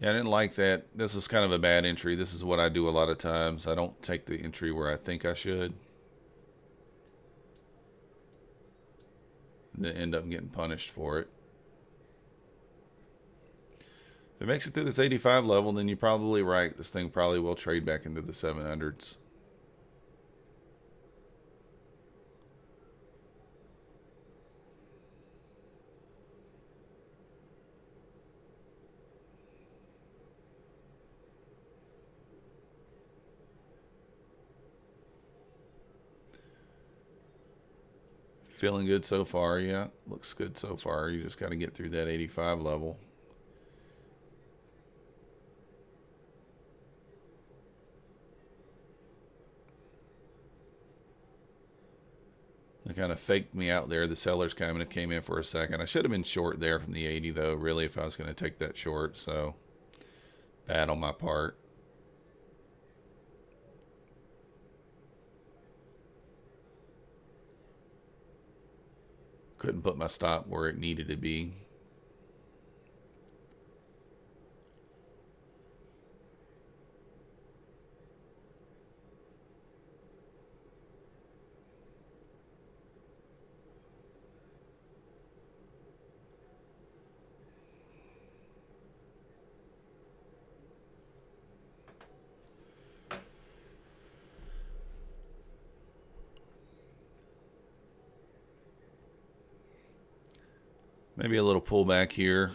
Yeah, I didn't like that. This was kind of a bad entry. This is what I do a lot of times. I don't take the entry where I think I should. Then end up getting punished for it. If it makes it through this 85 level, then you're probably right. This thing probably will trade back into the 700s. Feeling good so far, yeah. Looks good so far. You just got to get through that 85 level. It kind of faked me out there. The sellers kind of came in for a second. I should have been short there from the 80 though, really, if I was going to take that short. So bad on my part. Couldn't put my stop where it needed to be. Maybe a little pullback here.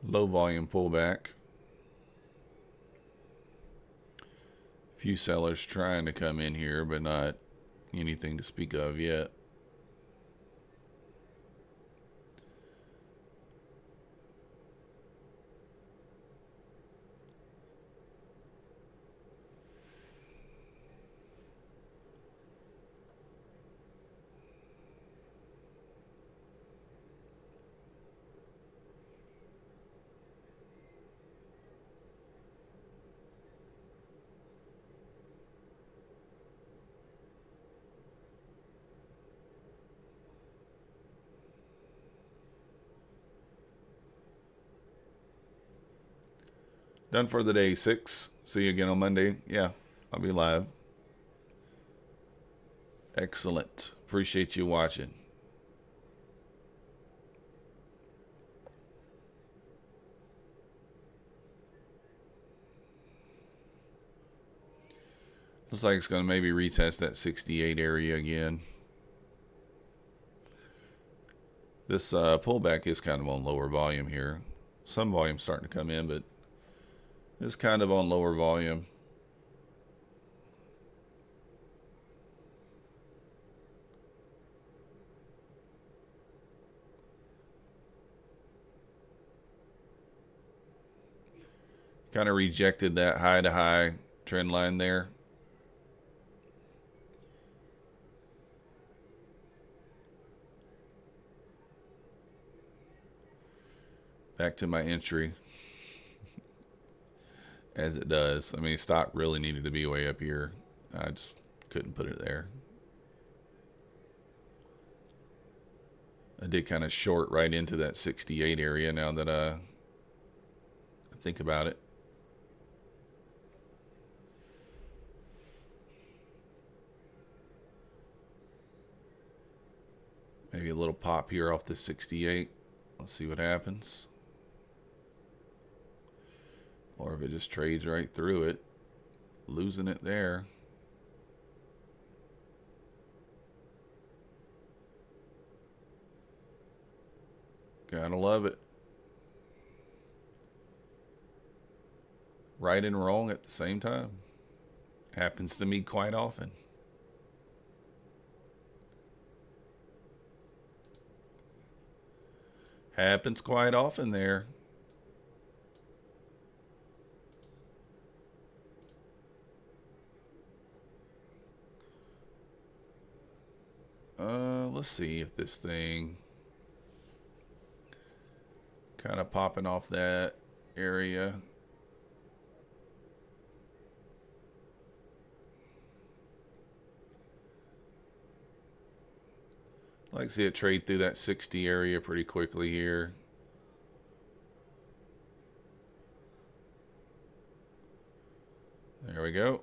Low volume pullback. Few sellers trying to come in here, but not anything to speak of yet. Done for the day, 6. See you again on Monday. Yeah, I'll be live. Excellent. Appreciate you watching. Looks like it's going to maybe retest that 68 area again. This pullback is kind of on lower volume here. Some volume starting to come in, but it's kind of on lower volume. Kind of rejected that high to high trend line there. Back to my entry. As it does. I mean, stock really needed to be way up here. I just couldn't put it there. I did kind of short right into that 68 area now that I think about it. Maybe a little pop here off the 68. Let's see what happens. Or if it just trades right through it, losing it there. Gotta love it. Right and wrong at the same time. Happens to me quite often. Happens quite often there. Let's see if this thing kind of popping off that area. I like to see it trade through that 60 area pretty quickly here. There we go.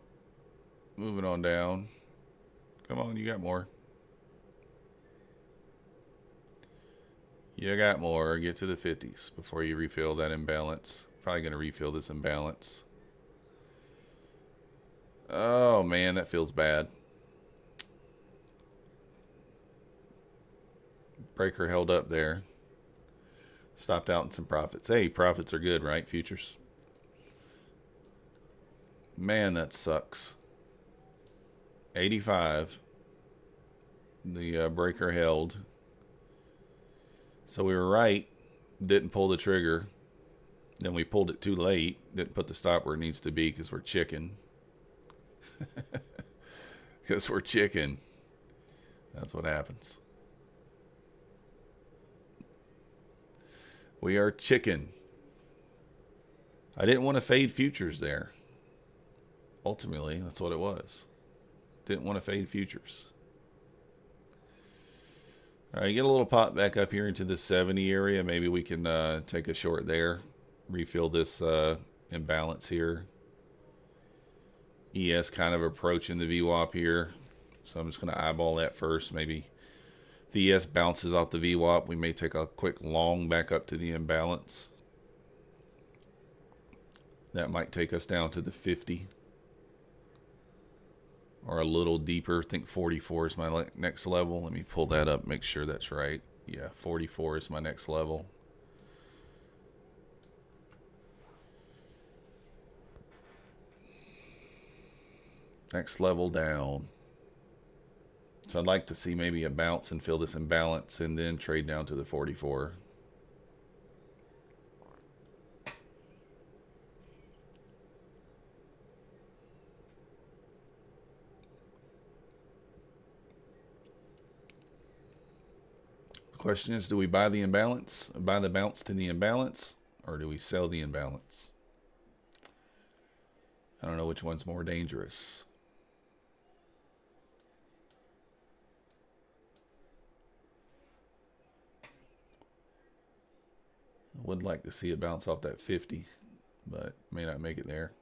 Moving on down. Come on, you got more. You got more. Get to the 50s before you refill that imbalance. Probably going to refill this imbalance. Oh, man, that feels bad. Breaker held up there. Stopped out in some profits. Hey, profits are good, right? Futures. Man, that sucks. 85. The breaker held. So we were right. Didn't pull the trigger. Then we pulled it too late. Didn't put the stop where it needs to be because we're chicken. Because we're chicken. That's what happens. We are chicken. I didn't want to fade futures there. Ultimately, that's what it was. Didn't want to fade futures. All right, get a little pop back up here into the 70 area. Maybe we can take a short there. Refill this imbalance here. ES kind of approaching the VWAP here. So I'm just going to eyeball that first. Maybe if the ES bounces off the VWAP, we may take a quick long back up to the imbalance. That might take us down to the 50. Or a little deeper. I think 44 is my next level. Let me pull that up, make sure that's right. Yeah, 44 is my next level. Next level down. So I'd like to see maybe a bounce and fill this imbalance and then trade down to the 44. Question is, do we buy the imbalance, buy the bounce to the imbalance, or do we sell the imbalance? I don't know which one's more dangerous. I would like to see it bounce off that 50, but may not make it there.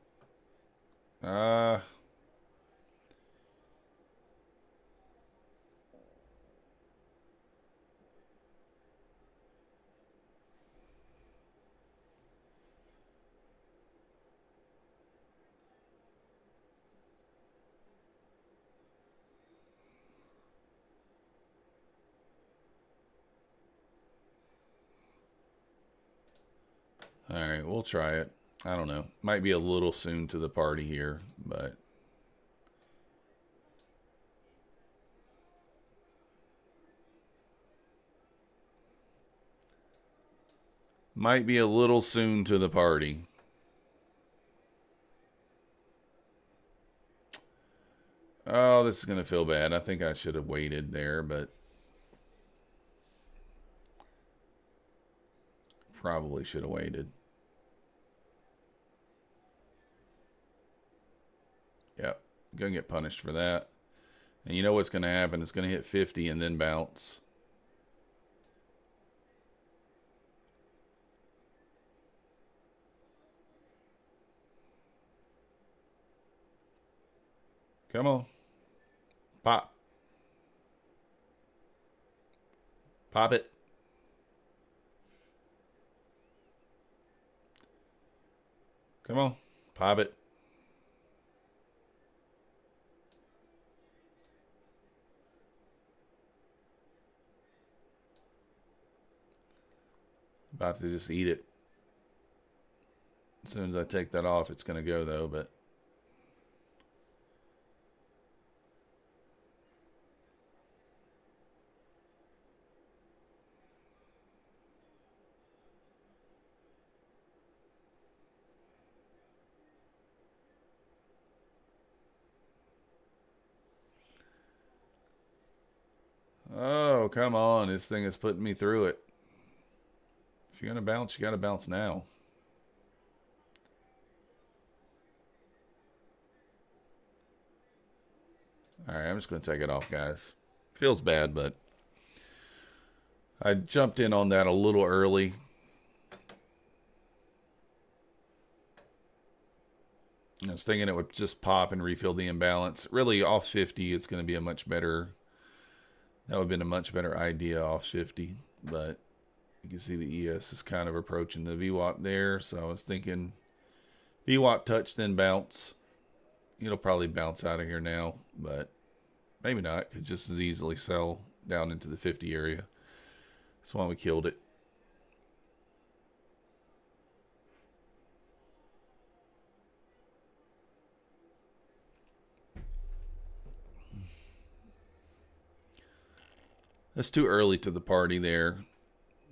All right, we'll try it. I don't know. Might be a little soon to the party here, but might be a little soon to the party. Oh, this is going to feel bad. I think I should have waited there, but probably should have waited. Yep, gonna get punished for that. And you know what's gonna happen? It's gonna hit 50 and then bounce. Come on. Pop. Pop it. Come on. Pop it. About to just eat it. As soon as I take that off, it's going to go, though, but... Oh, come on. This thing is putting me through it. If you're going to bounce, you got to bounce now. All right, I'm just going to take it off, guys. Feels bad, but I jumped in on that a little early. I was thinking it would just pop and refill the imbalance. Really, off 50, it's going to be a much better... That would have been a much better idea off 50, but You can see the ES is kind of approaching the VWAP there. So I was thinking VWAP touch, then bounce. It'll probably bounce out of here now, but maybe not. Could just as easily sell down into the 50 area. That's why we killed it. That's too early to the party there.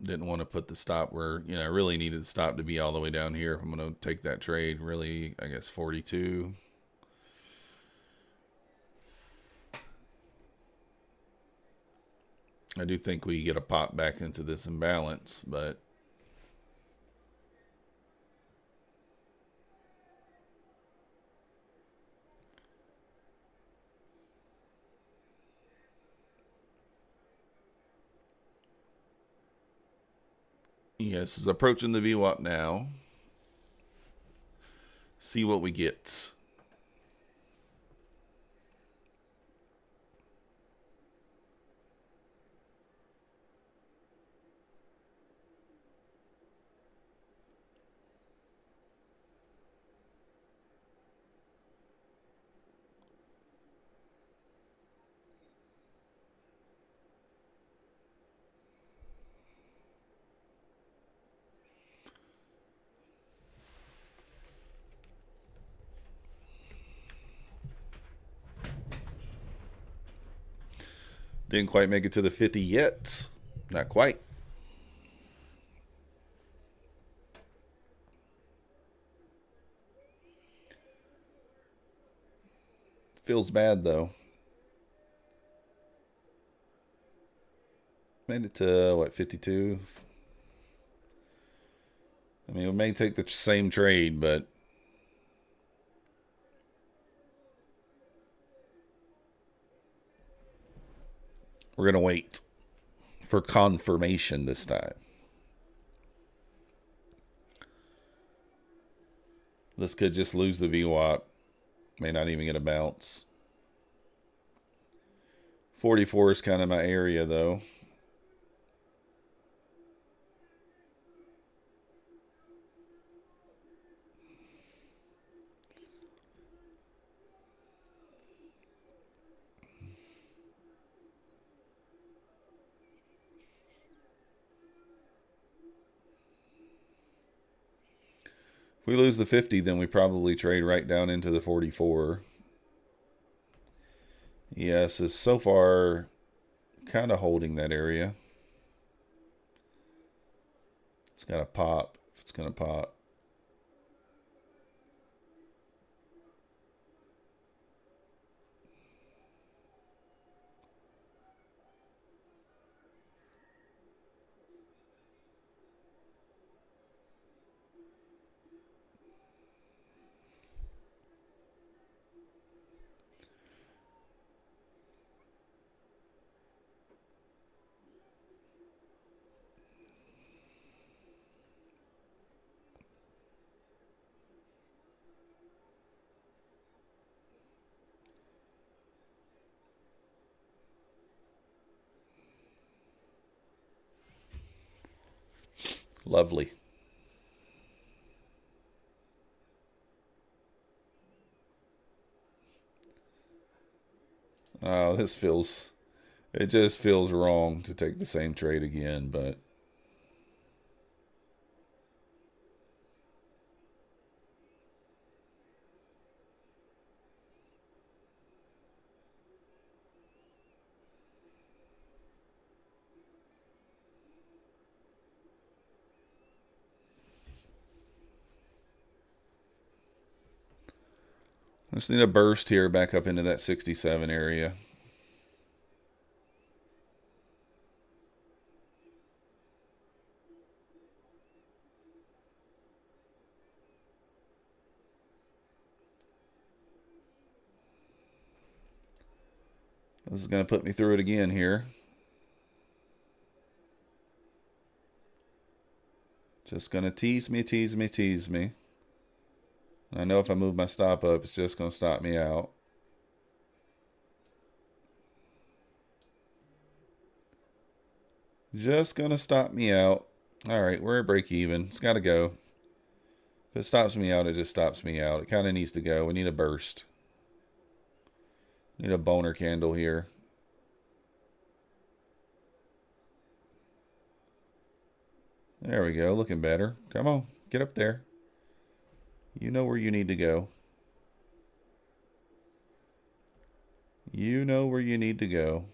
Didn't want to put the stop where, I really needed the stop to be all the way down here if I'm going to take that trade. Really, I guess 42. I do think we get a pop back into this imbalance, but yes, is approaching the VWAP now. See what we get. Didn't quite make it to the 50 yet. Not quite. Feels bad though. Made it to what, 52? I mean, we may take the same trade, but we're going to wait for confirmation this time. This could just lose the VWAP. May not even get a bounce. 44 is kind of my area, though. If we lose the 50, then we probably trade right down into the 44. Yes, is so far kind of holding that area. It's got to pop if it's going to pop. Lovely. Oh, it just feels wrong to take the same trade again, but I just need a burst here back up into that 67 area. This is going to put me through it again here. Just going to tease me, tease me, tease me. I know if I move my stop up, it's just going to stop me out. Just going to stop me out. All right, we're at break even. It's got to go. If it stops me out, it just stops me out. It kind of needs to go. We need a burst. Need a boner candle here. There we go. Looking better. Come on. Get up there. You know where you need to go. You know where you need to go.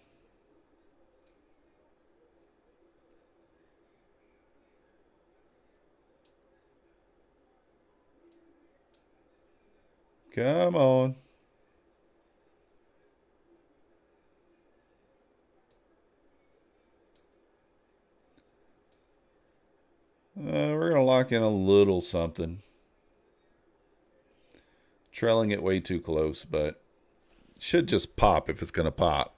Come on. We're going to lock in a little something. Trailing it way too close, but should just pop if it's going to pop.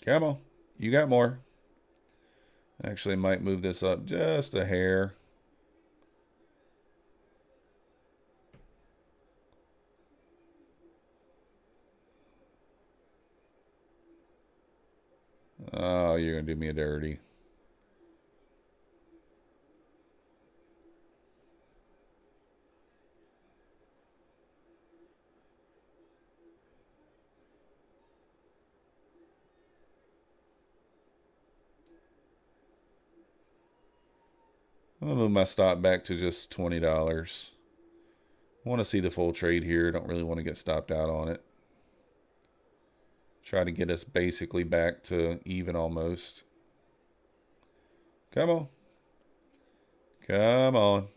Come on. You got more. Actually, might move this up just a hair. Oh, you're going to do me a dirty. I'm going to move my stop back to just $20. I want to see the full trade here. Don't really want to get stopped out on it. Try to get us basically back to even almost. Come on. Come on.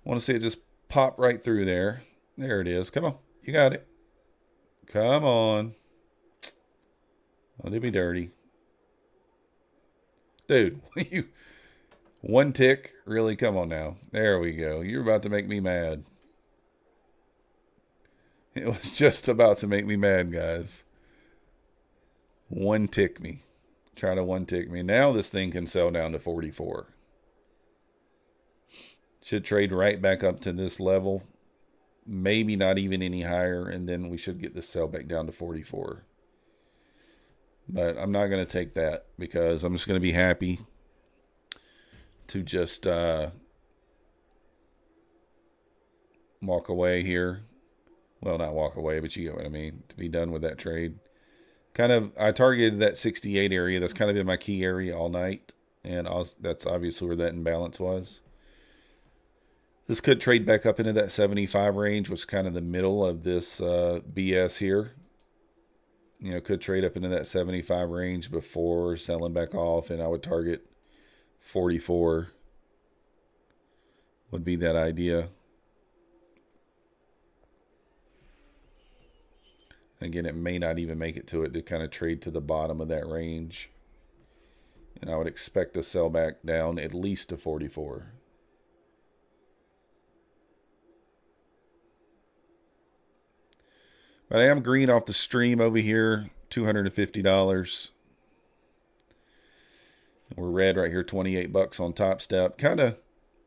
Want to see it just pop right through there. There it is. Come on. You got it. Come on. Don't do me dirty. Dude, you one tick? Really? Come on now. There we go. You're about to make me mad. It was just about to make me mad, guys. One tick me. Try to one tick me. Now this thing can sell down to 44. Should trade right back up to this level. Maybe not even any higher. And then we should get this sell back down to 44. But I'm not going to take that because I'm just going to be happy to just walk away here. Well, not walk away, but you get what I mean. To be done with that trade. I targeted that 68 area. That's kind of been my key area all night. And that's obviously where that imbalance was. This could trade back up into that 75 range, which is kind of the middle of this BS here. You know, could trade up into that 75 range before selling back off, and I would target 44 would be that idea. Again, it may not even make it to kind of trade to the bottom of that range. And I would expect to sell back down at least to 44. But I am green off the stream over here, $250. We're red right here, 28 bucks on Top Step. Kind of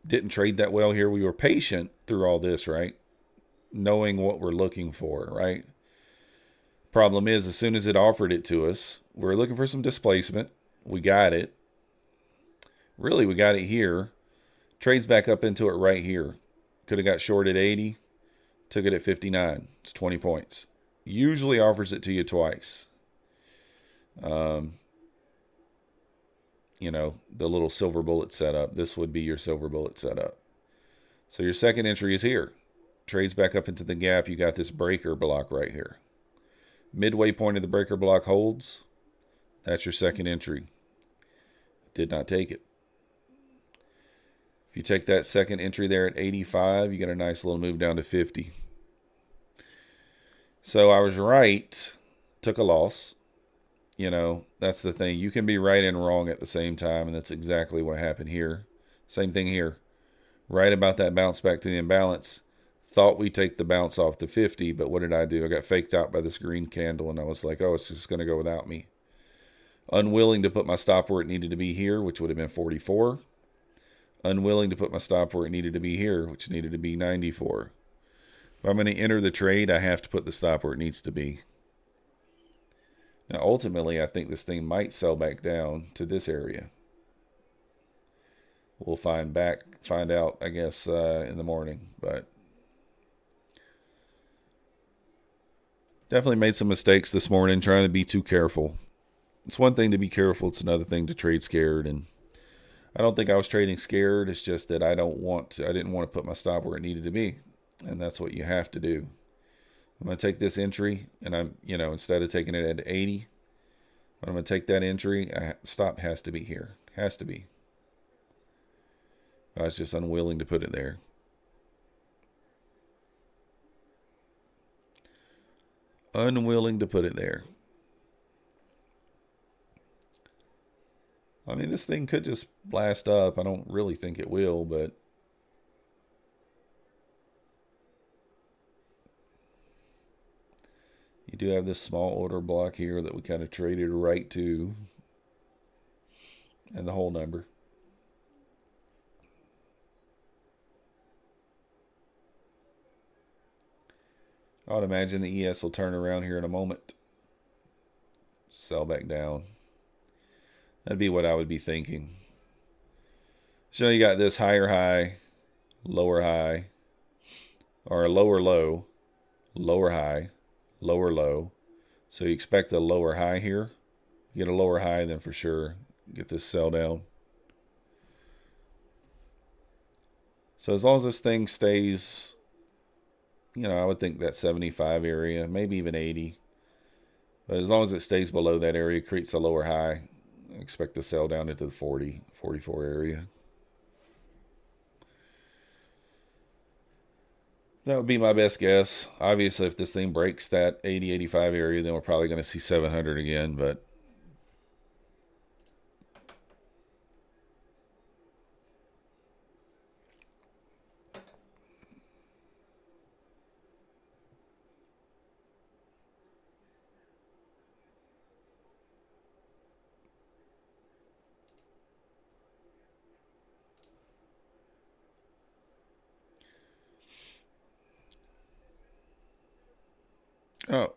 didn't trade that well here. We were patient through all this, right? Knowing what we're looking for, right? Problem is, as soon as it offered it to us, we're looking for some displacement. We got it. Really, we got it here. Trades back up into it right here. Could have got short at 80. Took it at 59. It's 20 points. Usually offers it to you twice. You know, the little silver bullet setup. This would be your silver bullet setup. So your second entry is here. Trades back up into the gap. You got this breaker block right here. Midway point of the breaker block holds. That's your second entry. Did not take it. If you take that second entry there at 85, you get a nice little move down to 50. So I was right. Took a loss. You know, that's the thing. You can be right and wrong at the same time, and that's exactly what happened here. Same thing here. Right about that bounce back to the imbalance. Thought we'd take the bounce off the 50, but what did I do? I got faked out by this green candle, and I was like, oh, it's just going to go without me. Unwilling to put my stop where it needed to be here, which would have been 44. unwilling to put my stop where it needed to be here, which needed to be 94. If I'm going to enter the trade, I have to put the stop where it needs to be. Now, ultimately, I think this thing might sell back down to this area. We'll find out, I guess, in the morning. But definitely made some mistakes this morning trying to be too careful. It's one thing to be careful. It's another thing to trade scared. And I don't think I was trading scared. It's just that I didn't want to put my stop where it needed to be. And that's what you have to do. I'm going to take this entry, and instead of taking it at 80, I'm going to take that entry. Stop has to be here. Has to be. I was just unwilling to put it there. Unwilling to put it there. I mean, this thing could just blast up. I don't really think it will, but you do have this small order block here that we kind of traded right to, and the whole number. I would imagine the ES will turn around here in a moment. Sell back down. That'd be what I would be thinking. So you got this higher high, lower high, or a lower low, lower high, lower low. So you expect a lower high here. You get a lower high, then for sure get this sell down. So as long as this thing stays, I would think that 75 area, maybe even 80. But as long as it stays below that area, creates a lower high, I expect to sell down into the 40, 44 area. That would be my best guess. Obviously, if this thing breaks that 80, 85 area, then we're probably going to see 700 again. But oh,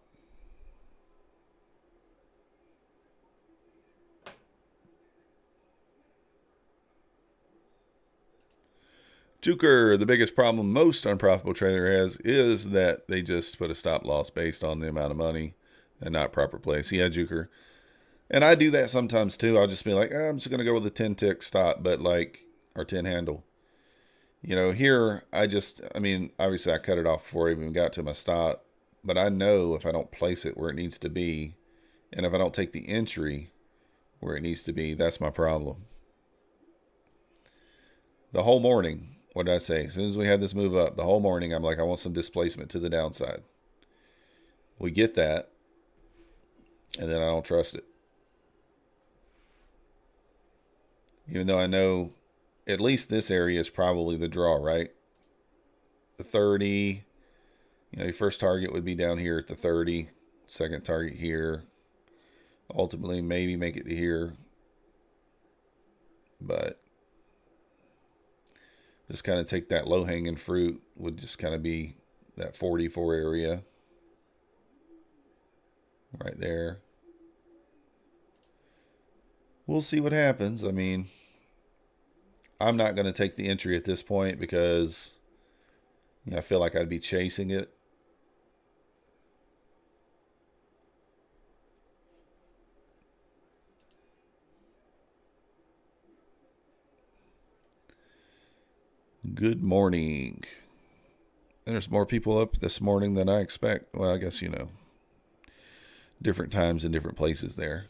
Juker, the biggest problem most unprofitable trader has is that they just put a stop loss based on the amount of money and not proper place. Yeah, Juker. And I do that sometimes too. I'll just be like, I'm just going to go with a 10 tick stop, or 10 handle. Here, obviously I cut it off before I even got to my stop. But I know if I don't place it where it needs to be, and if I don't take the entry where it needs to be, that's my problem. The whole morning, what did I say? As soon as we had this move up, the whole morning, I'm like, I want some displacement to the downside. We get that, and then I don't trust it. Even though I know at least this area is probably the draw, right? The 30, your first target would be down here at the 30, second target here. Ultimately, maybe make it to here. But just kind of take that low-hanging fruit, would just kind of be that 44 area. Right there. We'll see what happens. I mean, I'm not going to take the entry at this point because I feel like I'd be chasing it. Good morning. There's more people up this morning than I expect. Well, I guess, different times in different places there.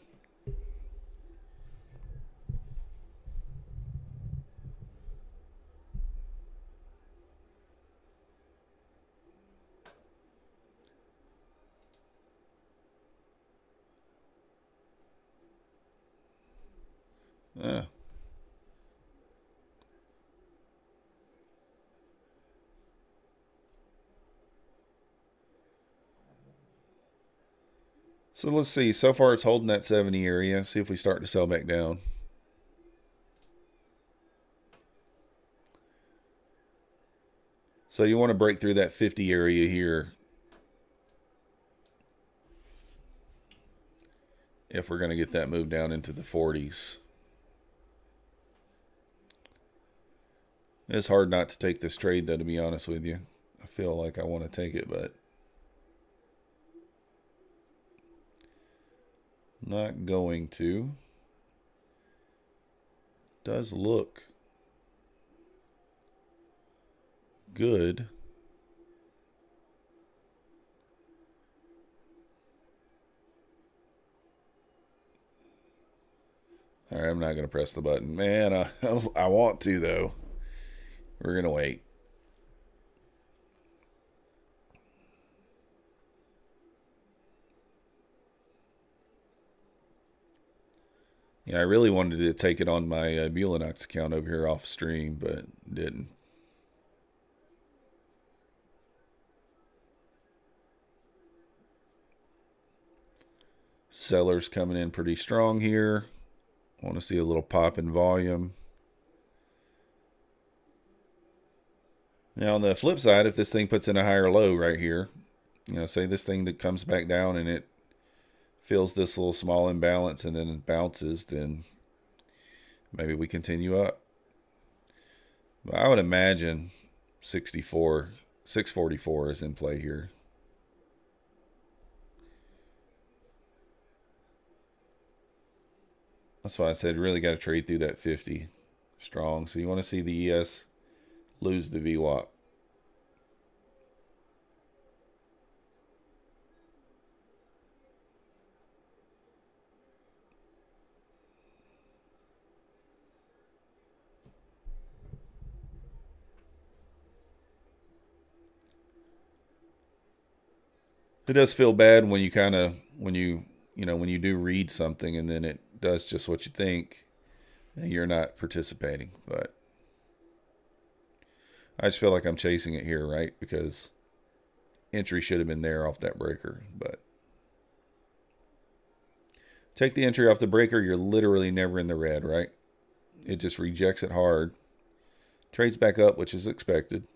Yeah. So let's see. So far it's holding that 70 area. See if we start to sell back down. So you want to break through that 50 area here if we're going to get that move down into the 40s. It's hard not to take this trade, though, to be honest with you. I feel like I want to take it, but not going to. Does look good. All right, I'm not going to press the button. Man, I want to, though. We're going to wait. Yeah, I really wanted to take it on my Bulenox account over here off stream, but didn't. Sellers coming in pretty strong here. Want to see a little pop in volume. Now, on the flip side, if this thing puts in a higher low right here, say this thing that comes back down and it feels this little small imbalance and then it bounces, then maybe we continue up. But I would imagine 644 is in play here. That's why I said really got to trade through that 50 strong. So you want to see the ES lose the VWAP. It does feel bad when you when you do read something and then it does just what you think and you're not participating. But I just feel like I'm chasing it here, right? Because entry should have been there off that breaker. But take the entry off the breaker, you're literally never in the red, right? It just rejects it hard. Trades back up, which is expected.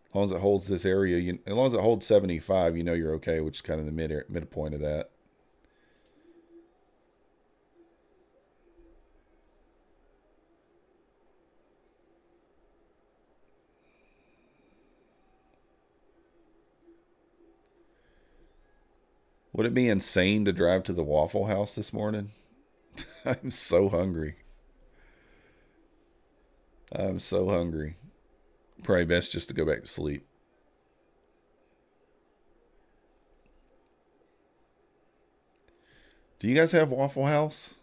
As long as it holds this area, as long as it holds 75, you know you're okay, which is kind of the midpoint of that. Would it be insane to drive to the Waffle House this morning? I'm so hungry. I'm so hungry. Probably best just to go back to sleep. Do you guys have Waffle House?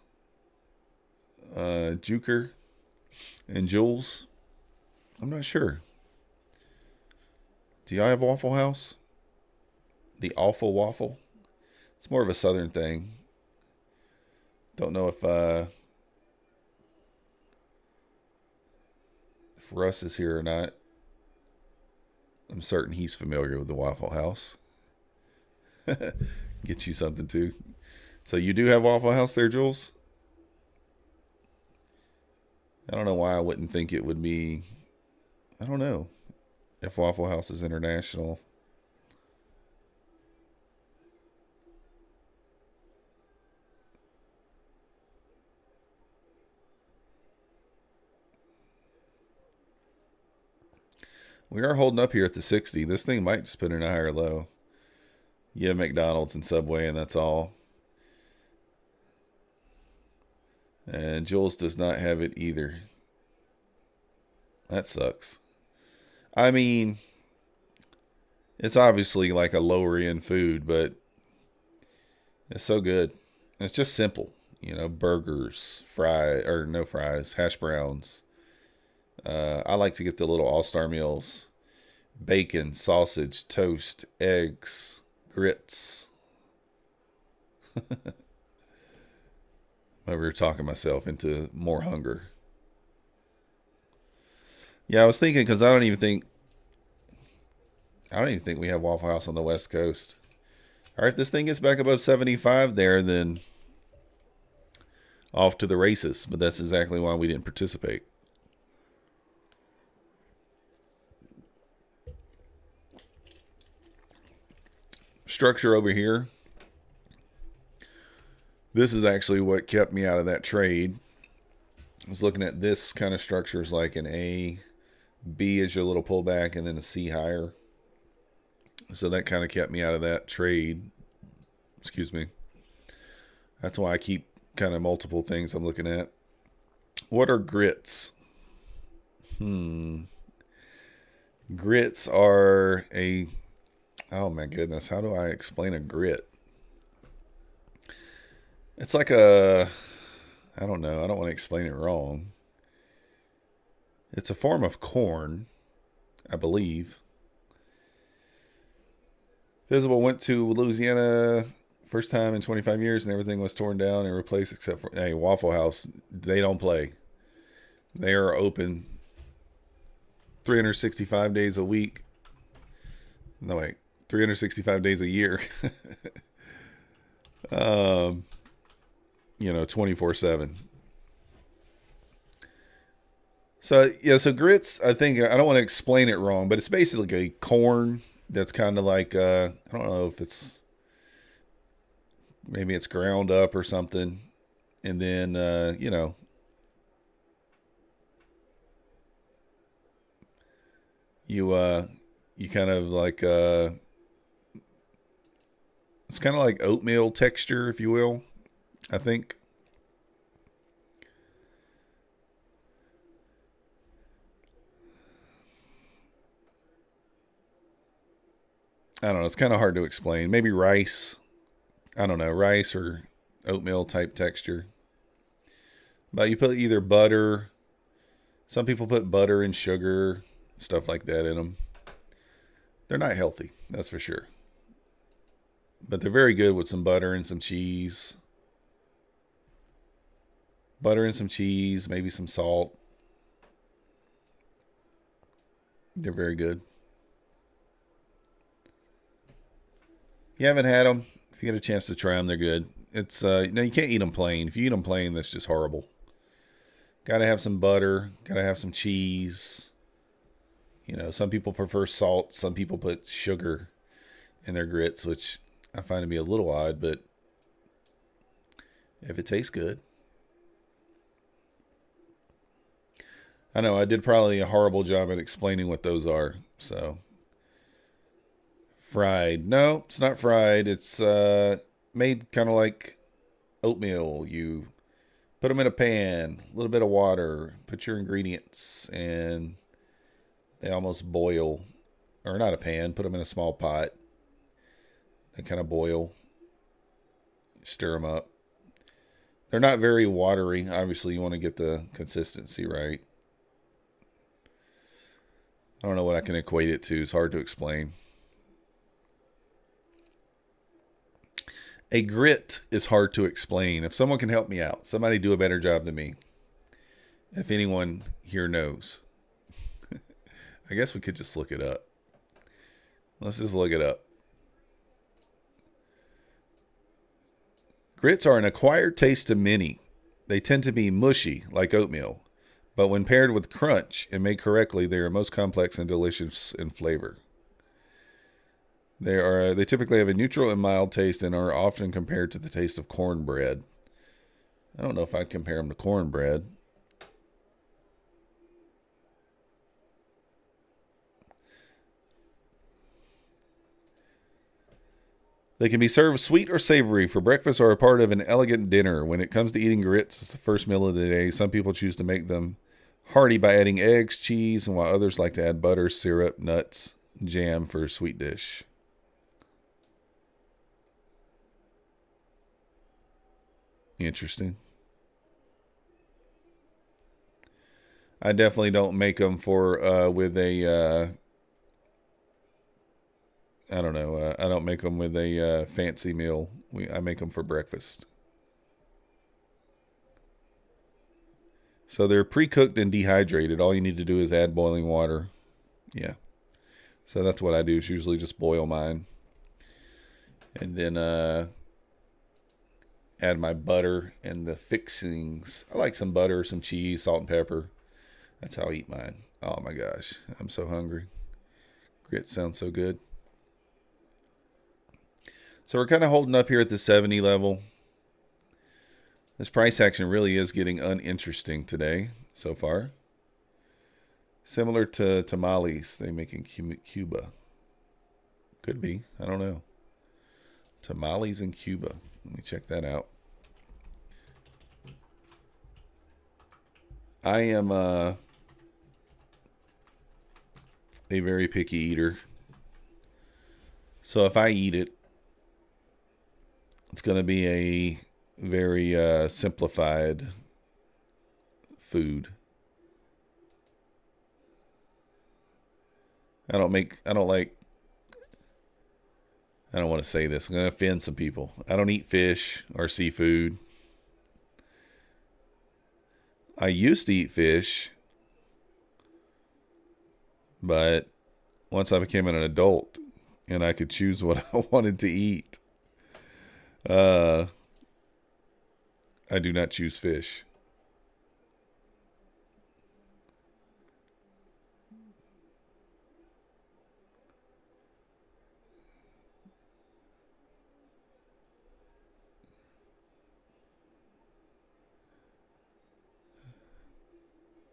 Juker and Jules? I'm not sure. Do y'all have Waffle House? The Awful Waffle? It's more of a southern thing. Don't know if Russ is here or not. I'm certain he's familiar with the Waffle House. Get you something too. So you do have Waffle House there, Jules? I don't know why I wouldn't think it would be. I don't know if Waffle House is international. We are holding up here at the 60. This thing might just put in a higher low. Yeah, McDonald's and Subway, and that's all. And Jules does not have it either. That sucks. I mean, it's obviously like a lower end food, but it's so good. It's just simple. Burgers, no fries, hash browns. I like to get the little all-star meals. Bacon, sausage, toast, eggs, grits. Over here talking myself into more hunger. Yeah, I was thinking because I don't even think we have Waffle House on the West Coast. All right, if this thing gets back above 75 there, then off to the races. But that's exactly why we didn't participate. structure over here, this is actually what kept me out of that trade. I was looking at this kind of structure is like an A, B is your little pullback, and then a C higher. So that kind of kept me out of that trade. Excuse me. That's why I keep kind of multiple things I'm looking at. What are grits? Grits are a... Oh my goodness. How do I explain a grit? It's like a... I don't know. I don't want to explain it wrong. It's a form of corn, I believe. Visible went to Louisiana first time in 25 years and everything was torn down and replaced except for... Hey, Waffle House, they don't play. They are open 365 days a week. No, wait. 365 days a year. 24/7. So, yeah, so grits, I think, I don't want to explain it wrong, but it's basically a corn that's kind of like, I don't know if it's, maybe it's ground up or something. And then, you kind of like, it's kind of like oatmeal texture, if you will, I think. I don't know. It's kind of hard to explain. Maybe rice. I don't know. Rice or oatmeal type texture. But you put either butter. Some people put butter and sugar, stuff like that in them. They're not healthy, that's for sure. But they're very good with some butter and some cheese. Butter and some cheese, maybe some salt. They're very good. If you haven't had them, if you get a chance to try them, they're good. It's no, you can't eat them plain. If you eat them plain, that's just horrible. Got to have some butter. Got to have some cheese. Some people prefer salt. Some people put sugar in their grits, which I find to be a little odd, but if it tastes good. I know I did probably a horrible job at explaining what those are. So, fried. No, it's not fried. It's made kind of like oatmeal. You put them in a pan, a little bit of water, put your ingredients, and they almost boil. Or not a pan, put them in a small pot. They kind of boil. Stir them up. They're not very watery. Obviously, you want to get the consistency right. I don't know what I can equate it to. It's hard to explain. A grit is hard to explain. If someone can help me out, somebody do a better job than me. If anyone here knows. I guess we could just look it up. Let's just look it up. Grits are an acquired taste to many. They tend to be mushy, like oatmeal. But when paired with crunch and made correctly, they are most complex and delicious in flavor. They typically have a neutral and mild taste and are often compared to the taste of cornbread. I don't know if I'd compare them to cornbread. They can be served sweet or savory for breakfast or a part of an elegant dinner. When it comes to eating grits, it's the first meal of the day. Some people choose to make them hearty by adding eggs, cheese, and while others like to add butter, syrup, nuts, jam for a sweet dish. Interesting. I definitely don't make them for with a I don't know. I don't make them with a fancy meal. I make them for breakfast. So they're pre-cooked and dehydrated. All you need to do is add boiling water. Yeah. So that's what I do. Is usually just boil mine. And then add my butter and the fixings. I like some butter, some cheese, salt and pepper. That's how I eat mine. Oh my gosh. I'm so hungry. Grits sound so good. So we're kind of holding up here at the 70 level. This price action really is getting uninteresting today so far. Similar to tamales they make in Cuba. Could be. I don't know. Tamales in Cuba. Let me check that out. I am a very picky eater. So if I eat it, it's going to be a very simplified food. I don't want to say this. I'm going to offend some people. I don't eat fish or seafood. I used to eat fish, but once I became an adult and I could choose what I wanted to eat, I do not choose fish.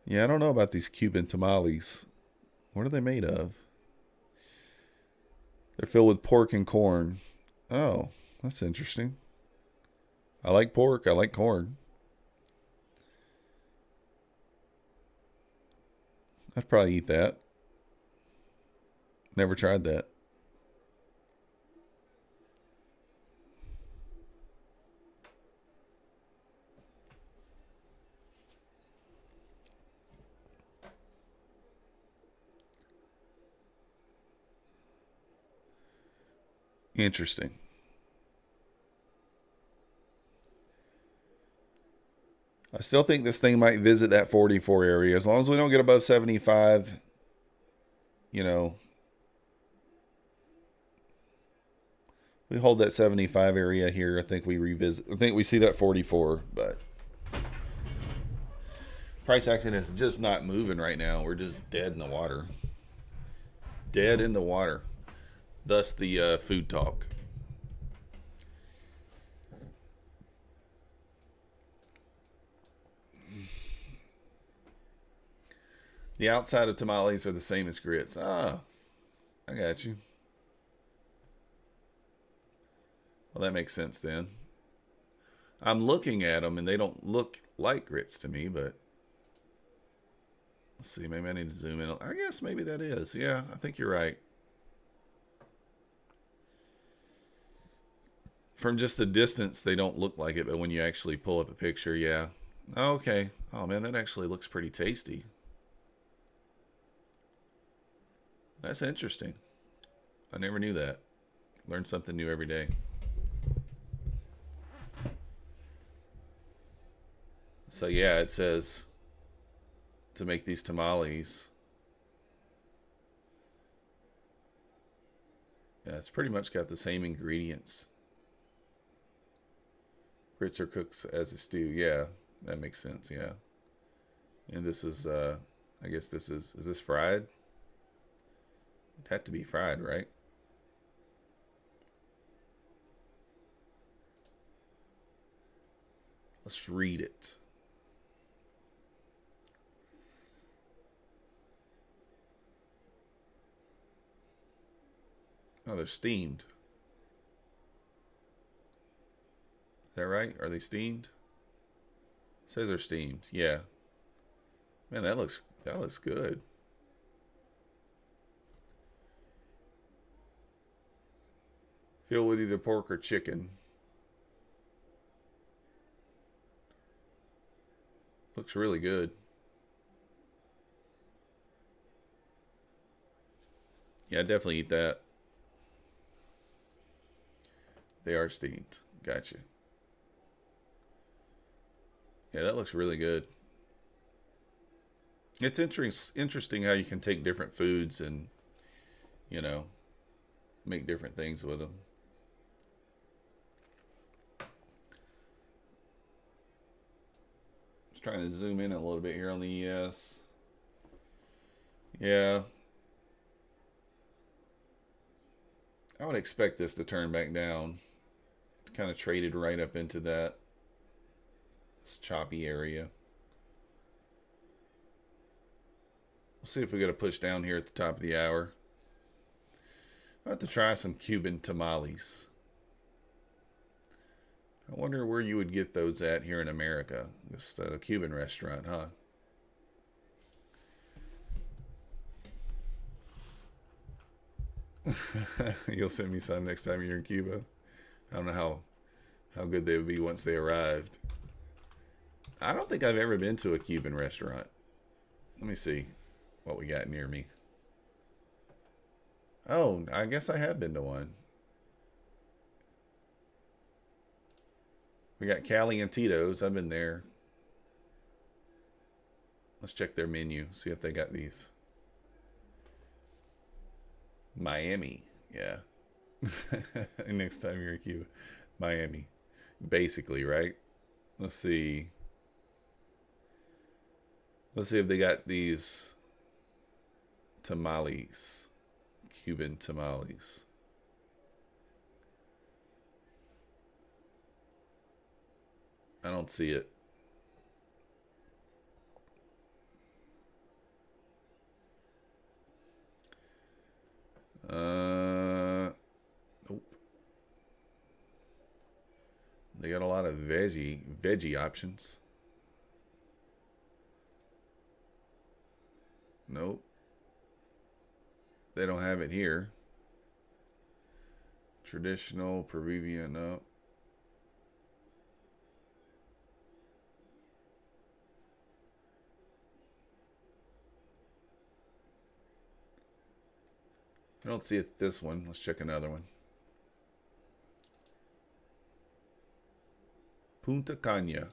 Yeah, I don't know about these Cuban tamales. What are they made of? They're filled with pork and corn. Oh, that's interesting. I like pork. I like corn. I'd probably eat that. Never tried that. Interesting. I still think this thing might visit that 44 area. As long as we don't get above 75, you know, we hold that 75 area here. I think we revisit. I think we see that 44, but price action is just not moving right now. We're just dead in the water. Dead in the water. Thus the food talk. The outside of tamales are the same as grits. Ah, I got you. Well, that makes sense then. I'm looking at them and they don't look like grits to me, but let's see. Maybe I need to zoom in. I guess maybe that is. Yeah, I think you're right. From just a distance, they don't look like it, but when you actually pull up a picture, yeah. Okay. Oh man, that actually looks pretty tasty. That's interesting. I never knew that. Learn something new every day. So yeah, it says to make these tamales. Yeah, it's pretty much got the same ingredients. Grits are cooked as a stew. Yeah, that makes sense. Yeah. And this is, I guess this is this fried? It had to be fried, right? Let's read it. Oh, they're steamed. Is that right? Are they steamed? It says they're steamed. Yeah. Man, that looks good. Filled with either pork or chicken. Looks really good. Yeah, I'd definitely eat that. They are steamed. Gotcha. Yeah, that looks really good. It's interesting how you can take different foods and, you know, make different things with them. Just trying to zoom in a little bit here on the ES. Yeah. I would expect this to turn back down. Kind of traded right up into this choppy area. We'll see if we get a push down here at the top of the hour. I'll have to try some Cuban tamales. I wonder where you would get those at here in America. Just at a Cuban restaurant, huh? You'll send me some next time you're in Cuba. I don't know how good they would be once they arrived. I don't think I've ever been to a Cuban restaurant. Let me see what we got near me. Oh, I guess I have been to one. We got Cali and Tito's. I've been there. Let's check their menu, see if they got these. Miami, yeah. Next time you're in Cuba. Miami. Basically, right? Let's see. Let's see if they got these tamales. Cuban tamales. I don't see it. Nope. They got a lot of veggie options. Nope. They don't have it here. Traditional Peruvian, no. I don't see it this one. Let's check another one. Punta Cana.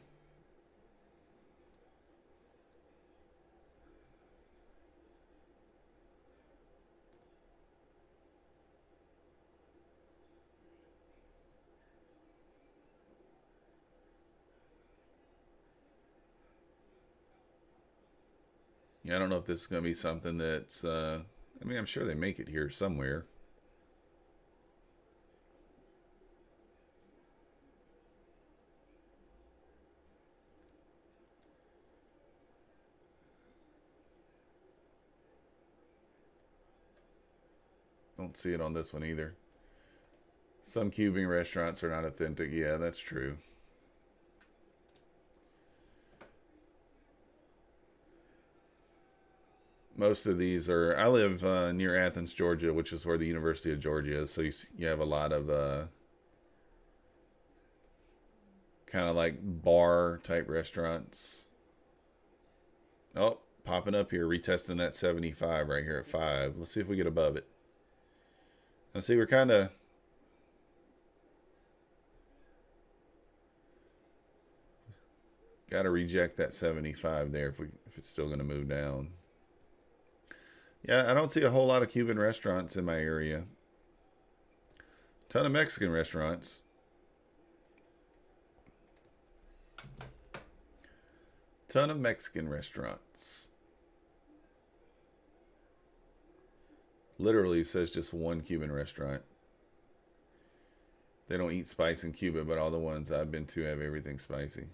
Yeah, I don't know if this is going to be something that's, I mean, I'm sure they make it here somewhere. Don't see it on this one either. Some Cuban restaurants are not authentic. Yeah, that's true. Most of these are. I live near Athens, Georgia, which is where the University of Georgia is. So you have a lot of kind of like bar type restaurants. Oh, popping up here, retesting that 75 right here at 5. Let's see if we get above it. Let's see, we're kind of. Got to reject that 75 there if it's still going to move down. Yeah, I don't see a whole lot of Cuban restaurants in my area. Ton of Mexican restaurants. Ton of Mexican restaurants. Literally says just one Cuban restaurant. They don't eat spice in Cuba, but all the ones I've been to have everything spicy.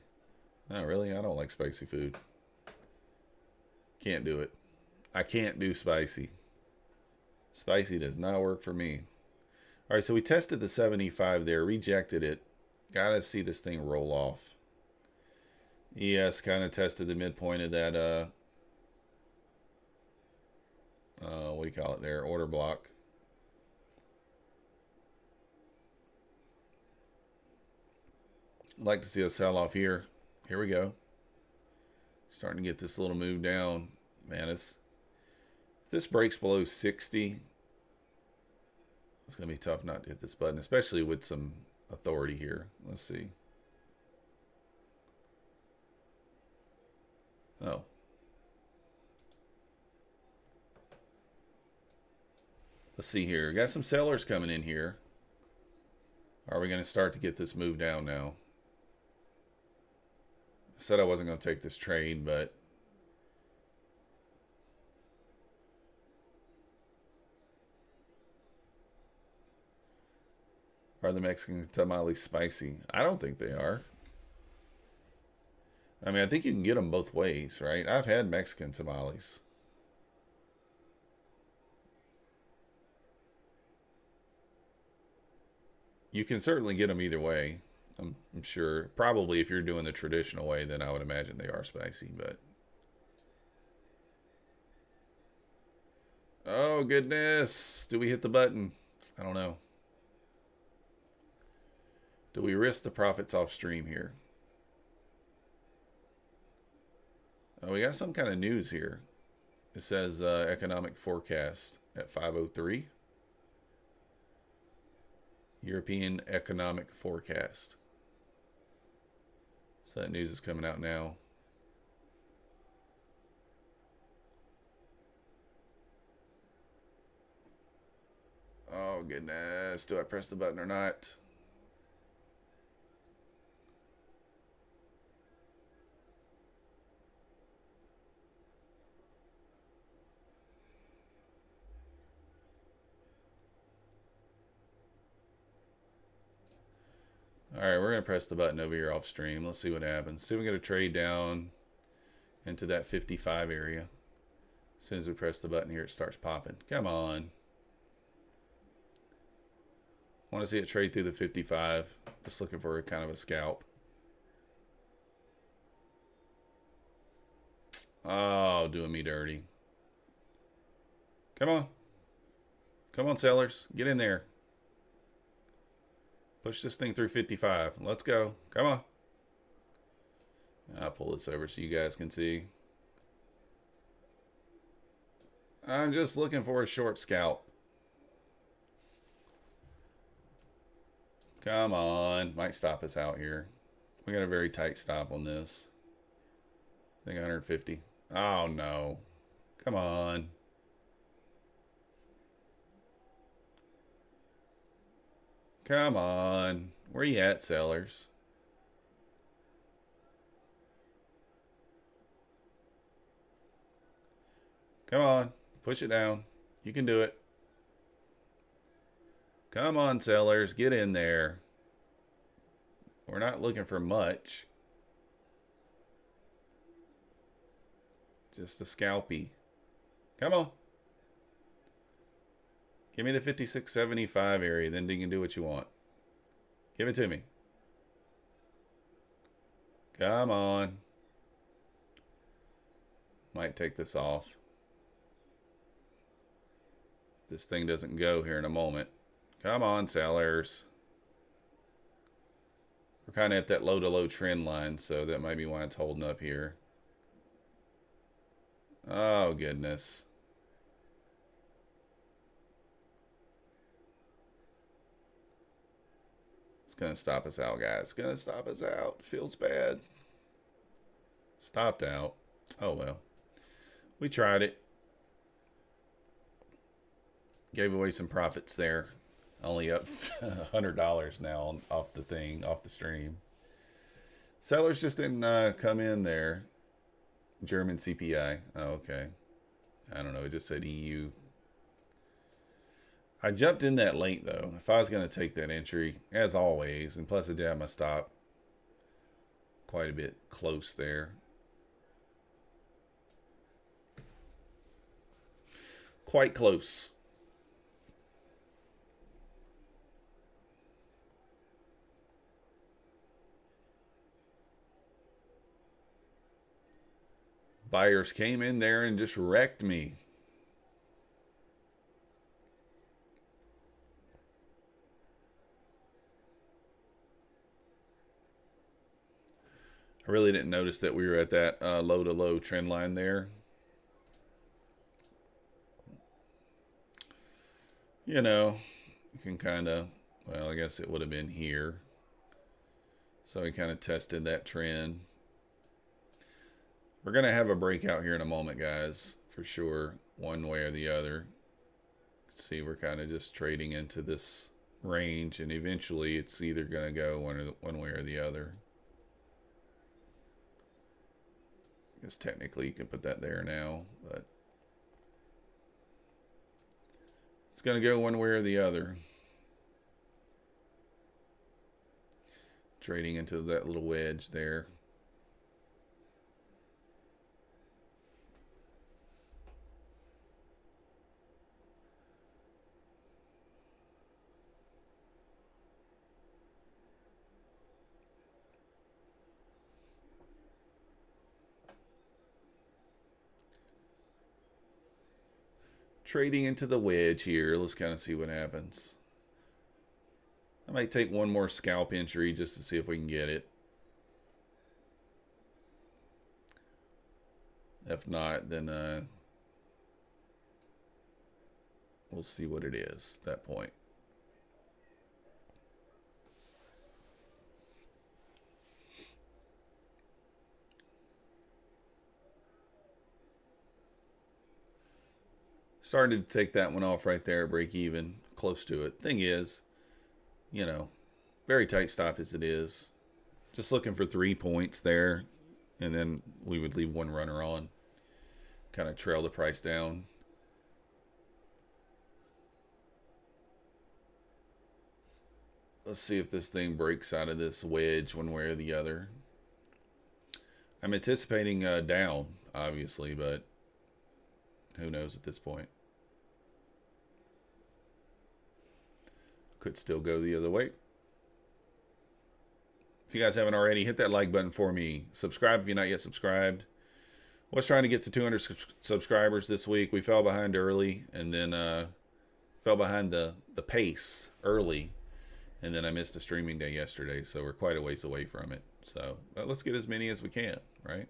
No, really? I don't like spicy food. Can't do it. I can't do spicy. Spicy does not work for me. All right, so we tested the 75 there, rejected it. Gotta see this thing roll off. ES kind of tested the midpoint of that, what do you call it there? Order block. I'd like to see a sell off here. Here we go. Starting to get this little move down. Man, if this breaks below 60, it's going to be tough not to hit this button, especially with some authority here. Let's see. Oh. Let's see here. Got some sellers coming in here. Are we going to start to get this move down now? I said I wasn't going to take this trade, but Are the Mexican tamales spicy? I don't think they are. I mean, I think you can get them both ways, right? I've had Mexican tamales. You can certainly get them either way. I'm sure. Probably if you're doing the traditional way, then I would imagine they are spicy. But oh goodness, do we hit the button? I don't know. Do we risk the profits off stream here? Oh, we got some kind of news here. It says economic forecast at 5:03. European economic forecast. So that news is coming out now. Oh goodness, do I press the button or not? All right, we're going to press the button over here off stream. Let's see what happens. See if we get a trade down into that 55 area. As soon as we press the button here, it starts popping. Come on. Want to see it trade through the 55. Just looking for a kind of a scalp. Oh, doing me dirty. Come on. Come on, sellers. Get in there. Push this thing through 55. Let's go. Come on. I'll pull this over so you guys can see. I'm just looking for a short scalp. Come on. Might stop us out here. We got a very tight stop on this. I think 150. Oh, no. Come on. Come on. Where you at, sellers? Come on. Push it down. You can do it. Come on, sellers. Get in there. We're not looking for much. Just a scalpy. Come on. Give me the 56.75 area, then you can do what you want. Give it to me. Come on. Might take this off. This thing doesn't go here in a moment. Come on, sellers. We're kind of at that low-to-low trend line, so that might be why it's holding up here. Oh, goodness. It's going to stop us out, guys. It's going to stop us out. Feels bad. Stopped out. Oh, well. We tried it. Gave away some profits there. Only up $100 now off the thing, off the stream. Sellers just didn't come in there. German CPI. Oh, okay. I don't know. It just said EU. I jumped in that late, though. If I was going to take that entry, as always, and plus I did have my stop quite a bit close there. Quite close. Buyers came in there and just wrecked me. I really didn't notice that we were at that low-to-low trend line there. You know, you can kind of, well, I guess it would have been here. So we kind of tested that trend. We're going to have a breakout here in a moment, guys, for sure, one way or the other. See, we're kind of just trading into this range, and eventually it's either going to go one way or the other. I guess technically you can put that there now, but it's going to go one way or the other. Trading into that little wedge there. Trading into the wedge here. Let's kind of see what happens. I might take one more scalp entry just to see if we can get it. If not, then we'll see what it is at that point. Started to take that one off right there, break even, close to it. Thing is, you know, very tight stop as it is. Just looking for 3 points there, and then we would leave one runner on. Kind of trail the price down. Let's see if this thing breaks out of this wedge one way or the other. I'm anticipating down, obviously, but who knows at this point. Could still go the other way. If you guys haven't already, hit that like button for me. Subscribe if you're not yet subscribed. Was trying to get to 200 subscribers this week. We fell behind early, and then fell behind the pace early, and then I missed a streaming day yesterday, so we're quite a ways away from it. So let's get as many as we can, right?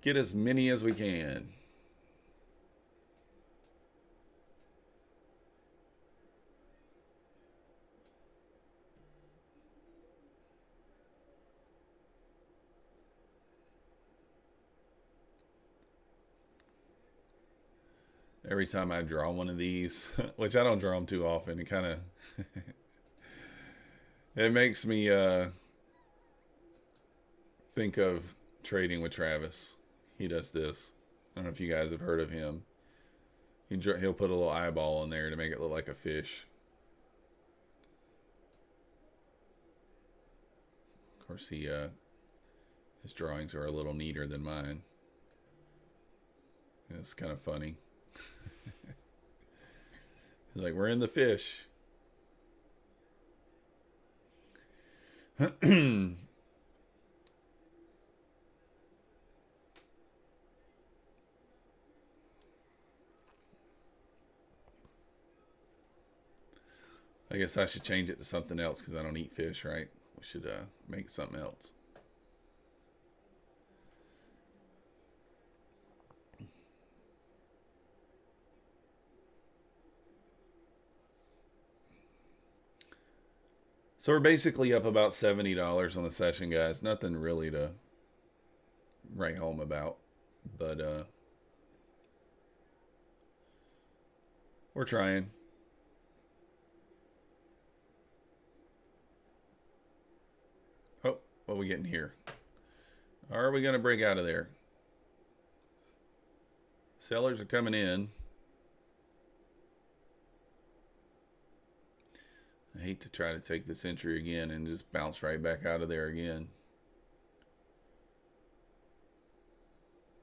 Get as many as we can. Every time I draw one of these, which I don't draw them too often, it kind of it makes me think of trading with Travis. He does this. I don't know if you guys have heard of him. He'll put a little eyeball on there to make it look like a fish. Of course, his drawings are a little neater than mine. It's kind of funny. He's like, we're in the fish. I guess I should change it to something else because I don't eat fish, right? We should make something else. So we're basically up about $70 on the session, guys. Nothing really to write home about, but we're trying. Oh, what are we getting here? Are we going to break out of there? Sellers are coming in. I hate to try to take this entry again and just bounce right back out of there again.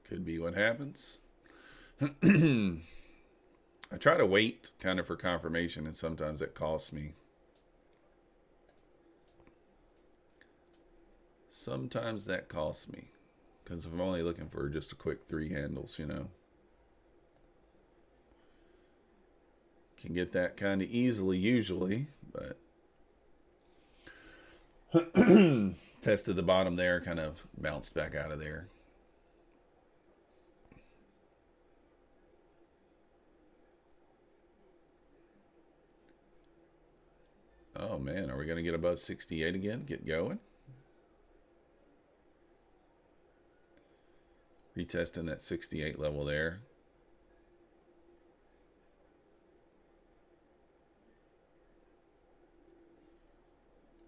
Could be what happens. I try to wait kind of for confirmation, and sometimes it costs me. Sometimes that costs me because if I'm only looking for just a quick 3 handles, you know. Can get that kind of easily usually, but tested the bottom there, kind of bounced back out of there. Oh man, are we going to get above 68 again? Get going. Retesting that 68 level there.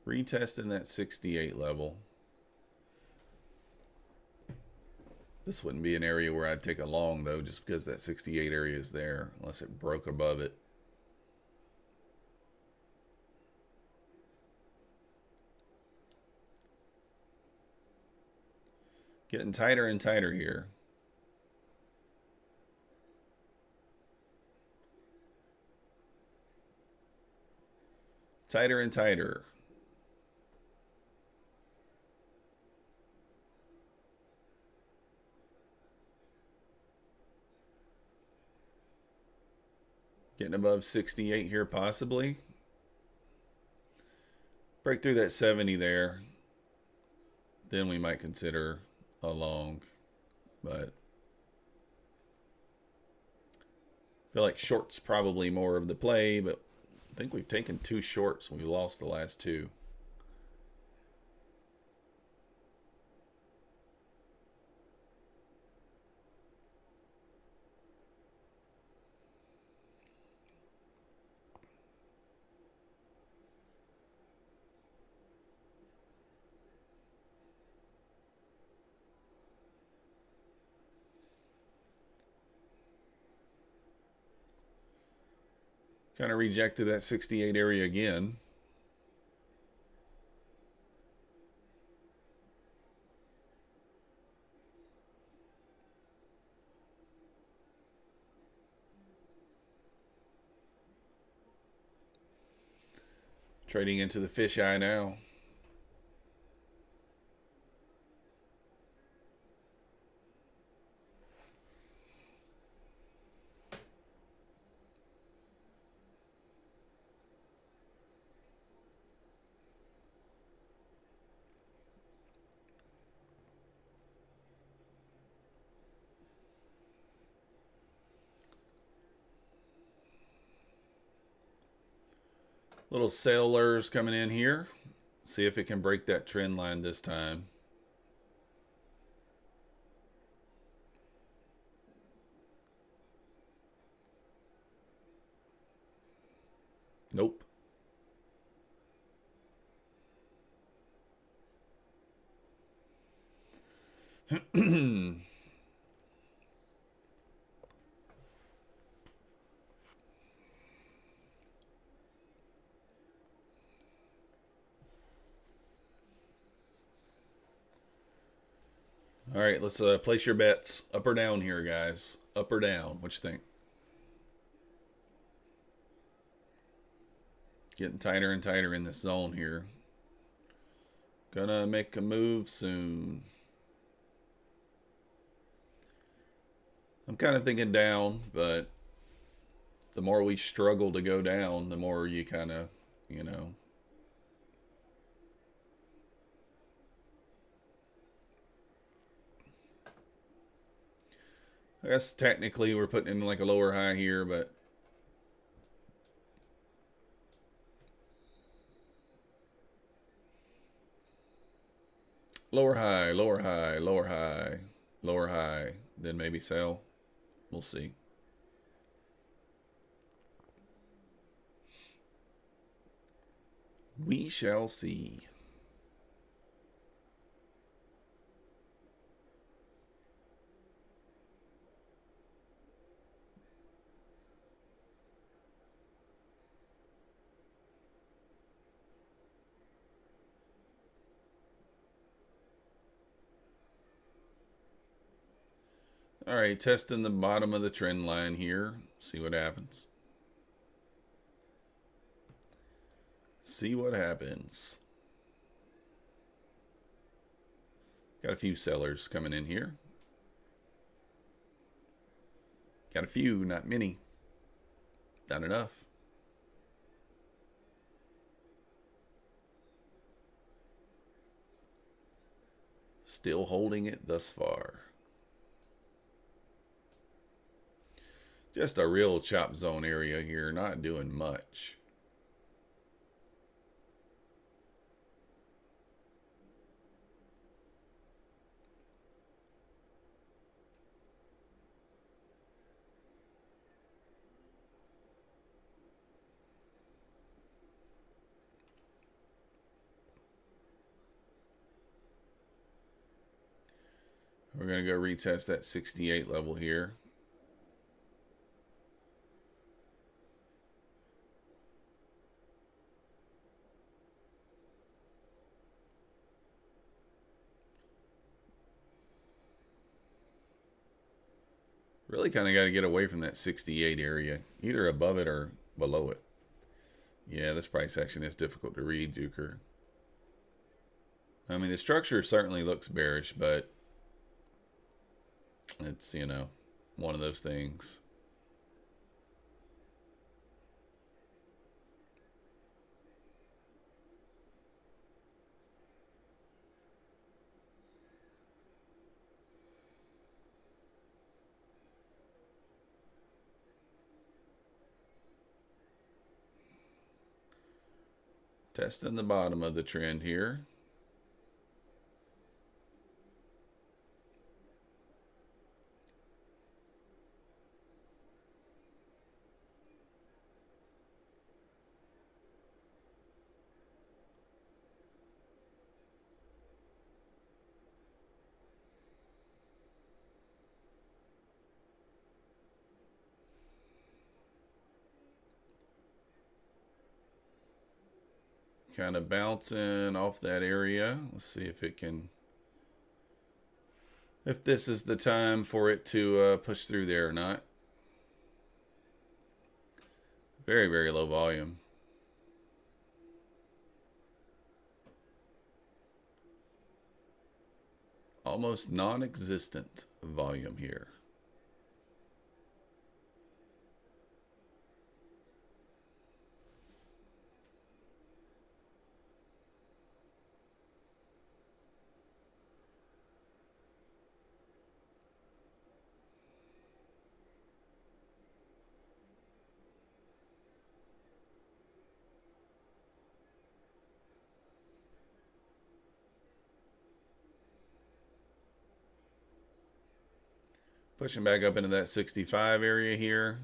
Retesting that 68 level. This wouldn't be an area where I'd take a long, though, just because that 68 area is there, unless it broke above it. Getting tighter and tighter here. Tighter and tighter. Getting above 68 here, possibly. Break through that 70 there. Then we might consider a long. But I feel like short's probably more of the play. But I think we've taken 2 shorts. We lost the last 2. Kind of rejected that 68 area again. Trading into the fisheye now. Little sailors coming in here. See if it can break that trend line this time. Nope. All right, let's place your bets. Up or down here, guys. Up or down. What you think? Getting tighter and tighter in this zone here. Gonna make a move soon. I'm kind of thinking down, but the more we struggle to go down, the more you kind of, you know. I guess technically we're putting in like a lower high here, but lower high, lower high, lower high, lower high, then maybe sell. We'll see. We shall see. All right, testing the bottom of the trend line here. See what happens. See what happens. Got a few sellers coming in here. Got a few, not many. Not enough. Still holding it thus far. Just a real chop zone area here, not doing much. We're going to go retest that 68 level here. Really kind of got to get away from that 68 area, either above it or below it. Yeah, this price action is difficult to read, Juker. I mean, the structure certainly looks bearish, but it's, you know, one of those things. Testing the bottom of the trend here. Kind of bouncing off that area. Let's see if it can, if this is the time for it to push through there or not. Very, very low volume. Almost non-existent volume here. Pushing back up into that 65 area here.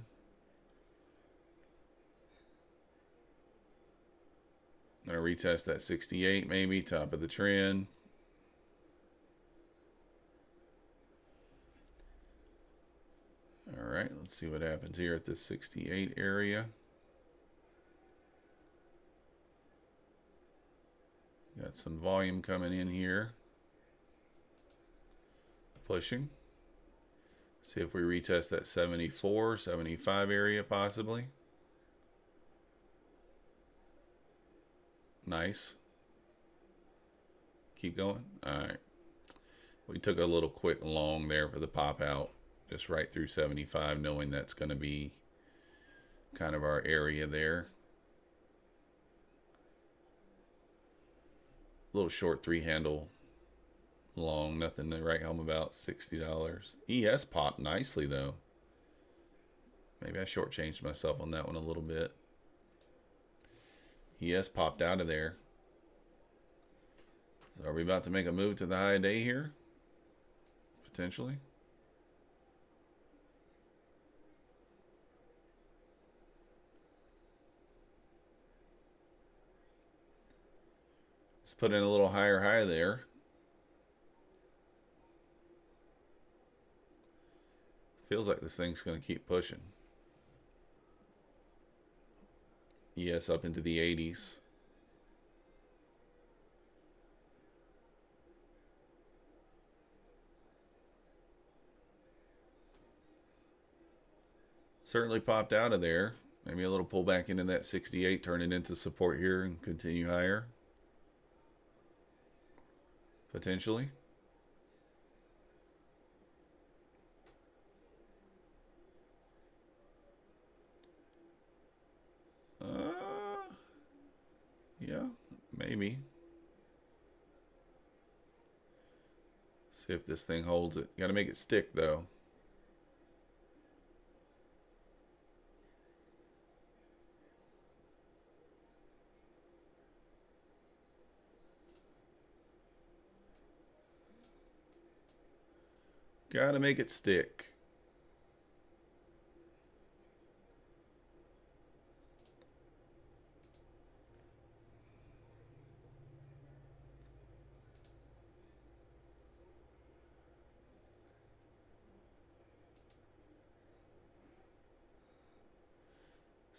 Gonna retest that 68 maybe, top of the trend. All right, let's see what happens here at this 68 area. Got some volume coming in here. Pushing. See if we retest that 74, 75 area possibly. Nice. Keep going. All right. We took a little quick long there for the pop out. Just right through 75, knowing that's going to be kind of our area there. Little short three handle long, nothing to write home about. $60. ES popped nicely though. Maybe I shortchanged myself on that one a little bit. ES popped out of there. So are we about to make a move to the high day here? Potentially. Let's put in a little higher high there. Feels like this thing's going to keep pushing. ES up into the 80s. Certainly popped out of there. Maybe a little pullback into that 68, turn it into support here and continue higher. Potentially. Yeah, maybe. See if this thing holds it. Got to make it stick though. Got to make it stick.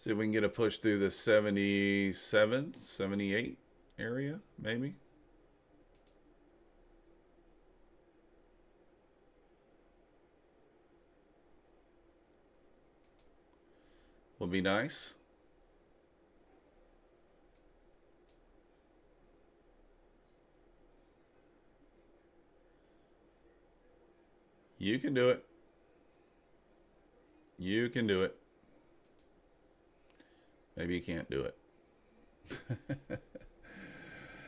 See if we can get a push through the 77, 78 area, maybe. Would be nice. You can do it. You can do it. Maybe you can't do it.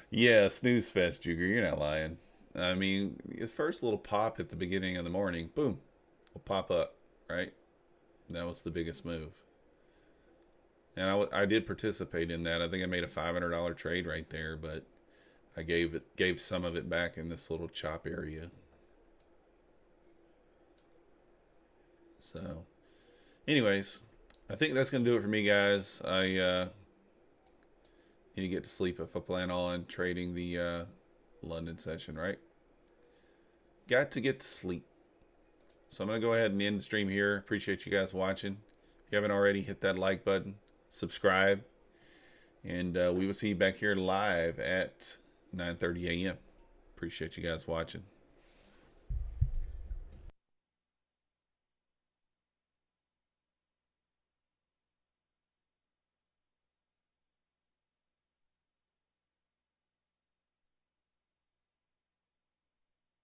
Yeah, snooze fest, Juger. You're not lying. I mean, the first little pop at the beginning of the morning, boom, will pop up, right? That was the biggest move. And I did participate in that. I think I made a $500 trade right there, but I gave some of it back in this little chop area. So, anyways, I think that's going to do it for me, guys. I need to get to sleep if I plan on trading the London session, right? Got to get to sleep. So I'm going to go ahead and end the stream here. Appreciate you guys watching. If you haven't already, hit that like button, subscribe, and we will see you back here live at 9:30 a.m. Appreciate you guys watching.